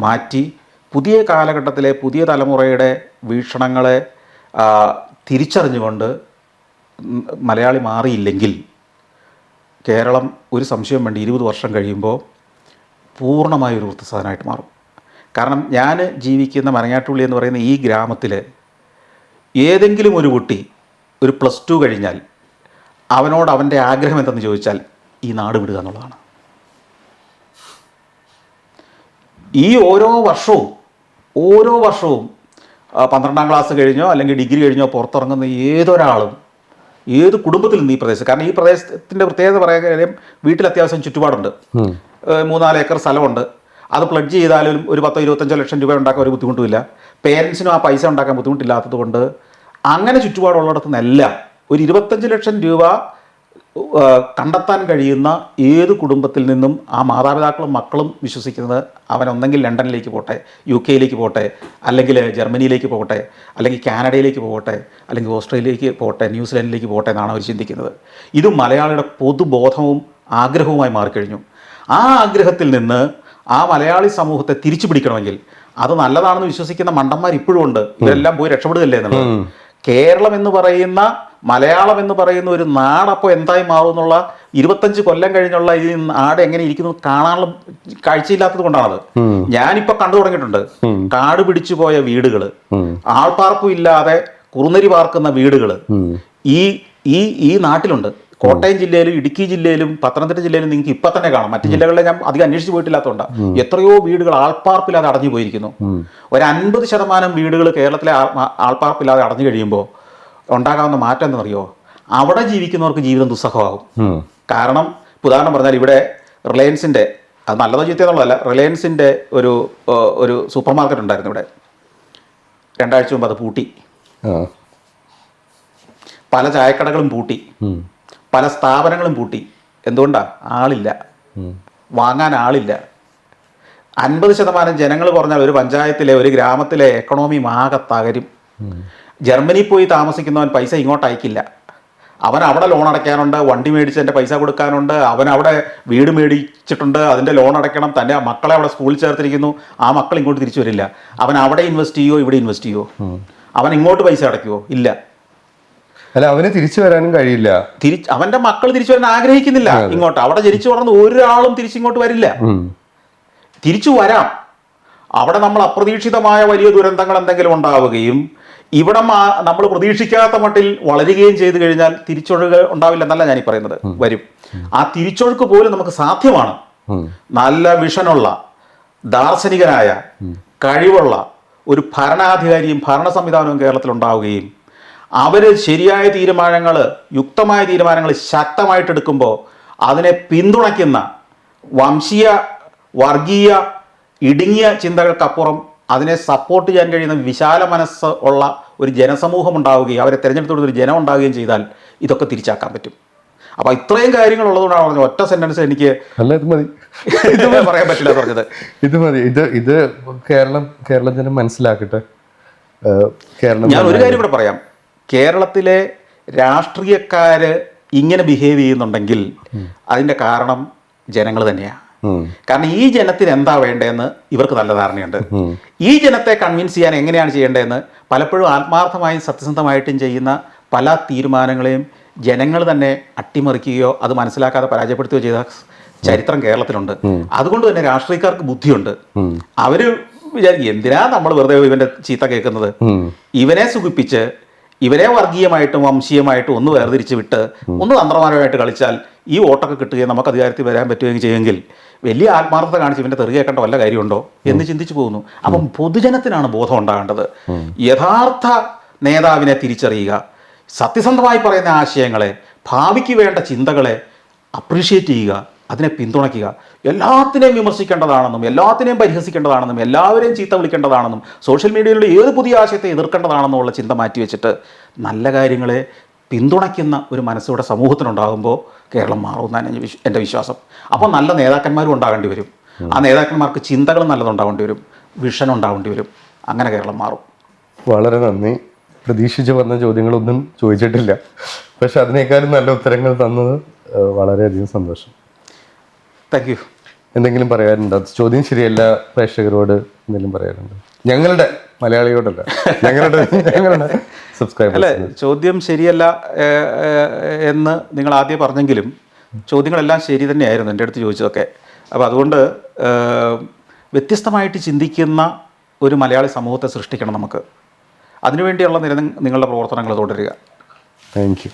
മാറ്റി പുതിയ കാലഘട്ടത്തിലെ പുതിയ തലമുറയുടെ വീക്ഷണങ്ങളെ തിരിച്ചറിഞ്ഞുകൊണ്ട് മലയാളി മാറിയില്ലെങ്കിൽ കേരളം ഒരു സംശയം വേണ്ടി 20 വർഷം കഴിയുമ്പോൾ പൂർണ്ണമായൊരു വൃത്തസാധനമായിട്ട് മാറും. കാരണം ഞാൻ ജീവിക്കുന്ന മരങ്ങാട്ടുള്ളി എന്ന് പറയുന്ന ഈ ഗ്രാമത്തിൽ ഏതെങ്കിലും ഒരു കുട്ടി ഒരു +2 കഴിഞ്ഞാൽ അവനോട് അവൻ്റെ ആഗ്രഹം എന്തെന്ന് ചോദിച്ചാൽ ഈ നാട് വിടുക എന്നുള്ളതാണ്. ഈ ഓരോ വർഷവും 12ാം ക്ലാസ് കഴിഞ്ഞോ അല്ലെങ്കിൽ ഡിഗ്രി കഴിഞ്ഞോ പുറത്തിറങ്ങുന്ന ഏതൊരാളും ഏത് കുടുംബത്തിൽ നിന്ന് ഈ പ്രദേശത്ത്, കാരണം ഈ പ്രദേശത്തിൻ്റെ പ്രത്യേകത പറയാൻ കാര്യം വീട്ടിൽ അത്യാവശ്യം ചുറ്റുപാടുണ്ട്, 3-4 ഏക്കർ സ്ഥലമുണ്ട്. അത് പ്ലഡ്ജ് ചെയ്താലും ഒരു 10-25 ലക്ഷം രൂപ ഉണ്ടാക്കാൻ ഒരു ബുദ്ധിമുട്ടുമില്ല. പേരൻസിനും ആ പൈസ ഉണ്ടാക്കാൻ ബുദ്ധിമുട്ടില്ലാത്തത് കൊണ്ട് അങ്ങനെ ചുറ്റുപാടുള്ളിടത്തു നിന്നെല്ലാം ഒരു 25 ലക്ഷം രൂപ കണ്ടെത്താൻ കഴിയുന്ന ഏത് കുടുംബത്തിൽ നിന്നും ആ മാതാപിതാക്കളും മക്കളും വിശ്വസിക്കുന്നത് അവനൊന്നെങ്കിൽ ലണ്ടനിലേക്ക് പോട്ടെ, UK പോട്ടെ, അല്ലെങ്കിൽ ജർമ്മനിയിലേക്ക് പോകട്ടെ, അല്ലെങ്കിൽ കാനഡയിലേക്ക് പോകട്ടെ, അല്ലെങ്കിൽ ഓസ്ട്രേലിയയിലേക്ക് പോട്ടെ, ന്യൂസിലൻഡിലേക്ക് പോട്ടെ എന്നാണ് അവർ ചിന്തിക്കുന്നത്. ഇത് മലയാളിയുടെ പൊതുബോധവും ആഗ്രഹവുമായി മാറിക്കഴിഞ്ഞു. ആ ആഗ്രഹത്തിൽ നിന്ന് ആ മലയാളി സമൂഹത്തെ തിരിച്ചു പിടിക്കണമെങ്കിൽ അത് നല്ലതാണെന്ന് വിശ്വസിക്കുന്ന മണ്ടന്മാർ ഇപ്പോഴും ഉണ്ട്. ഇവരെല്ലാം പോയി രക്ഷപ്പെടുകയല്ലേ എന്നുള്ളത്. കേരളം എന്ന് പറയുന്ന, മലയാളം എന്ന് പറയുന്ന ഒരു നാടപ്പോൾ എന്തായി മാറും എന്നുള്ള 25 കൊല്ലം കഴിഞ്ഞുള്ള ഈ നാട് എങ്ങനെ ഇരിക്കുന്നു കാണാനുള്ള കാഴ്ചയില്ലാത്തത് കൊണ്ടാണത്. ഞാനിപ്പോൾ കണ്ടു തുടങ്ങിയിട്ടുണ്ട് കാട് പിടിച്ചു പോയ വീടുകൾ, ആൾപ്പാർപ്പും ഇല്ലാതെ കുറുനരി പാർക്കുന്ന വീടുകൾ ഈ നാട്ടിലുണ്ട്. കോട്ടയം ജില്ലയിലും ഇടുക്കി ജില്ലയിലും പത്തനംതിട്ട ജില്ലയിലും നിങ്ങൾക്ക് ഇപ്പം തന്നെ കാണാം. മറ്റു ജില്ലകളിലെ ഞാൻ അധികം അന്വേഷിച്ച് പോയിട്ടില്ലാത്തതുകൊണ്ട് എത്രയോ വീടുകൾ ആൾപ്പാർപ്പില്ലാതെ അടഞ്ഞു പോയിരിക്കുന്നു. ഒരു 50% വീടുകൾ കേരളത്തിലെ ആൾപ്പാർപ്പില്ലാതെ അടഞ്ഞു കഴിയുമ്പോൾ ഉണ്ടാകാവുന്ന മാറ്റം എന്താണെന്നറിയോ? അവിടെ ജീവിക്കുന്നവർക്ക് ജീവിതം ദുസ്സഹമാകും. കാരണം ഉദാഹരണം പറഞ്ഞാൽ ഇവിടെ റിലയൻസിൻ്റെ, അത് നല്ലതോ ചീത്തയെന്നുള്ളതല്ല, റിലയൻസിൻ്റെ ഒരു സൂപ്പർ മാർക്കറ്റ് ഉണ്ടായിരുന്നു ഇവിടെ. 2 ആഴ്ച മുമ്പ് അത് പൂട്ടി. പല ചായക്കടകളും പൂട്ടി, പല സ്ഥാപനങ്ങളും പൂട്ടി. എന്തുകൊണ്ടാണ്? ആളില്ല, വാങ്ങാൻ ആളില്ല. 50% ജനങ്ങൾ കുറഞ്ഞാൽ ഒരു പഞ്ചായത്തിലെ, ഒരു ഗ്രാമത്തിലെ എക്കണോമി ആകെ തകരും. ജർമ്മനിയിൽ പോയി താമസിക്കുന്നവൻ പൈസ ഇങ്ങോട്ട് അയക്കില്ല. അവൻ അവിടെ ലോൺ അടയ്ക്കാനുണ്ട്, വണ്ടി മേടിച്ചതിൻ്റെ പൈസ കൊടുക്കാനുണ്ട്, അവൻ അവിടെ വീട് മേടിച്ചിട്ടുണ്ട്, അതിൻ്റെ ലോൺ അടയ്ക്കണം, തൻ്റെ മക്കളെ അവിടെ സ്കൂളിൽ ചേർത്തിരിക്കുന്നു, ആ മക്കൾ ഇങ്ങോട്ട് തിരിച്ചു വരില്ല. അവൻ അവിടെ ഇൻവെസ്റ്റ് ചെയ്യുമോ ഇവിടെ ഇൻവെസ്റ്റ് ചെയ്യുമോ? അവൻ ഇങ്ങോട്ട് പൈസ അടയ്ക്കുമോ? ഇല്ല. അല്ല, അവന് തിരിച്ചു വരാനും കഴിയില്ല. അവൻ്റെ മക്കൾ തിരിച്ചു വരാൻ ആഗ്രഹിക്കുന്നില്ല ഇങ്ങോട്ട്. അവിടെ ജനിച്ചു വളർന്ന് ഒരാളും തിരിച്ചിങ്ങോട്ട് വരില്ല. തിരിച്ചു വരാം, അവിടെ നമ്മൾ അപ്രതീക്ഷിതമായ വലിയ ദുരന്തങ്ങൾ എന്തെങ്കിലും ഉണ്ടാവുകയും ഇവിടെ നമ്മൾ പ്രതീക്ഷിക്കാത്ത മട്ടിൽ വളരുകയും ചെയ്തു കഴിഞ്ഞാൽ തിരിച്ചൊഴുക ഉണ്ടാവില്ലെന്നല്ല ഞാനീ പറയുന്നത്, വരും. ആ തിരിച്ചൊഴുക്ക് പോലും നമുക്ക് സാധ്യമാണ്. നല്ല വിഷനുള്ള, ദാർശനികനായ, കഴിവുള്ള ഒരു ഭരണാധികാരിയും ഭരണ സംവിധാനവും കേരളത്തിൽ ഉണ്ടാവുകയും അവർ ശരിയായ തീരുമാനങ്ങൾ, യുക്തമായ തീരുമാനങ്ങൾ ശക്തമായിട്ടെടുക്കുമ്പോൾ അതിനെ പിന്തുണയ്ക്കുന്ന വംശീയ, വർഗീയ, ഇടുങ്ങിയ ചിന്തകൾക്കപ്പുറം അതിനെ സപ്പോർട്ട് ചെയ്യാൻ കഴിയുന്ന വിശാല മനസ്സ് ഉള്ള ഒരു ജനസമൂഹം ഉണ്ടാവുകയും അവരെ തിരഞ്ഞെടുത്തുകൊണ്ട് ഒരു ജനം ഉണ്ടാവുകയും ചെയ്താൽ ഇതൊക്കെ തിരിച്ചാക്കാൻ പറ്റും. അപ്പോൾ ഇത്രയും കാര്യങ്ങളുള്ളതുകൊണ്ടാണ് പറഞ്ഞത്. ഒറ്റ സെന്റൻസ് എനിക്ക് ഇത് പറയാൻ പറ്റില്ല പറഞ്ഞത്. ഇത് മതി. ഇത് കേരളം ജനം മനസ്സിലാക്കട്ടെ. ഞാൻ ഒരു കാര്യം കൂടെ പറയാം. കേരളത്തിലെ രാഷ്ട്രീയക്കാര് ഇങ്ങനെ ബിഹേവ് ചെയ്യുന്നുണ്ടെങ്കിൽ അതിൻ്റെ കാരണം ജനങ്ങൾ തന്നെയാണ്. കാരണം ഈ ജനത്തിന് എന്താ വേണ്ടതെന്ന് ഇവർക്ക് നല്ല ധാരണയുണ്ട്. ഈ ജനത്തെ കൺവിൻസ് ചെയ്യാൻ എങ്ങനെയാണ് ചെയ്യേണ്ടതെന്ന് പലപ്പോഴും ആത്മാർത്ഥമായും സത്യസന്ധമായിട്ടും ചെയ്യുന്ന പല തീരുമാനങ്ങളെയും ജനങ്ങൾ തന്നെ അട്ടിമറിക്കുകയോ അത് മനസ്സിലാക്കാതെ പരാജയപ്പെടുത്തുകയോ ചെയ്ത ചരിത്രം കേരളത്തിലുണ്ട്. അതുകൊണ്ട് തന്നെ രാഷ്ട്രീയക്കാർക്ക് ബുദ്ധിയുണ്ട്. അവര് വിചാരിക്കും എന്തിനാ നമ്മൾ വെറുതെ ഇവന്റെ ചീത്ത കേൾക്കുന്നത്, ഇവനെ സുഖിപ്പിച്ച് ഇവരെ വർഗീയമായിട്ടും വംശീയമായിട്ടും ഒന്ന് വേർതിരിച്ച് വിട്ട് ഒന്ന് തന്ത്രപരമായിട്ട് കളിച്ചാൽ ഈ വോട്ടൊക്കെ കിട്ടുകയും നമുക്ക് അധികാരത്തിൽ വരാൻ പറ്റുകയും ചെയ്യുമെങ്കിൽ വലിയ ആത്മാർത്ഥത കാണിച്ച് ഇവൻ്റെ തെറി കേൾക്കേണ്ട വല്ല കാര്യമുണ്ടോ എന്ന് ചിന്തിച്ചു പോകുന്നു. അപ്പം പൊതുജനത്തിനാണ് ബോധം ഉണ്ടാകേണ്ടത്. യഥാർത്ഥ നേതാവിനെ തിരിച്ചറിയുക, സത്യസന്ധമായി പറയുന്ന ആശയങ്ങളെ, ഭാവിക്ക് വേണ്ട ചിന്തകളെ അപ്രീഷിയേറ്റ് ചെയ്യുക, അതിനെ പിന്തുണയ്ക്കുക. എല്ലാത്തിനെയും വിമർശിക്കേണ്ടതാണെന്നും എല്ലാത്തിനെയും പരിഹസിക്കേണ്ടതാണെന്നും എല്ലാവരെയും ചീത്ത വിളിക്കേണ്ടതാണെന്നും സോഷ്യൽ മീഡിയയിലുള്ള ഏത് പുതിയ ആശയത്തെ എതിർക്കേണ്ടതാണെന്നുള്ള ചിന്ത മാറ്റിവെച്ചിട്ട് നല്ല കാര്യങ്ങളെ പിന്തുണയ്ക്കുന്ന ഒരു മനസ്സോടെ സമൂഹത്തിനുണ്ടാകുമ്പോൾ കേരളം മാറുമെന്നാണ് എൻ്റെ വിശ്വാസം. അപ്പോൾ നല്ല നേതാക്കന്മാരും ഉണ്ടാകേണ്ടി വരും. ആ നേതാക്കന്മാർക്ക് ചിന്തകളും നല്ലതുണ്ടാവേണ്ടി വരും, വിഷൻ ഉണ്ടാവേണ്ടി വരും. അങ്ങനെ കേരളം മാറും. വളരെ നന്ദി. പ്രതീക്ഷിച്ച് വന്ന ചോദ്യങ്ങളൊന്നും ചോദിച്ചിട്ടില്ല, പക്ഷെ അതിനേക്കാളും നല്ല ഉത്തരങ്ങൾ തന്നത് വളരെയധികം സന്തോഷം. Thank you. എന്തെങ്കിലും പറയാനുണ്ടോ? ചോദ്യം ശരിയല്ല പ്രേക്ഷകരോട് എന്തെങ്കിലും പറയാനുണ്ടോ? ഞങ്ങളുടെ മലയാളിയോടല്ല, ഞങ്ങളുടെ സബ്സ്ക്രൈബേഴ്സ്. അല്ലേ, ചോദ്യം ശരിയല്ല എന്ന് നിങ്ങൾ ആദ്യം പറഞ്ഞെങ്കിലും ചോദ്യങ്ങളെല്ലാം ശരി തന്നെയായിരുന്നു എൻ്റെ അടുത്ത് ചോദിച്ചതൊക്കെ. അപ്പോൾ അതുകൊണ്ട് വ്യത്യസ്തമായിട്ട് ചിന്തിക്കുന്ന ഒരു മലയാളി സമൂഹത്തെ സൃഷ്ടിക്കണം നമുക്ക്. അതിനുവേണ്ടിയുള്ള നിങ്ങളുടെ പ്രവർത്തനങ്ങൾ തുടരുക. Thank you.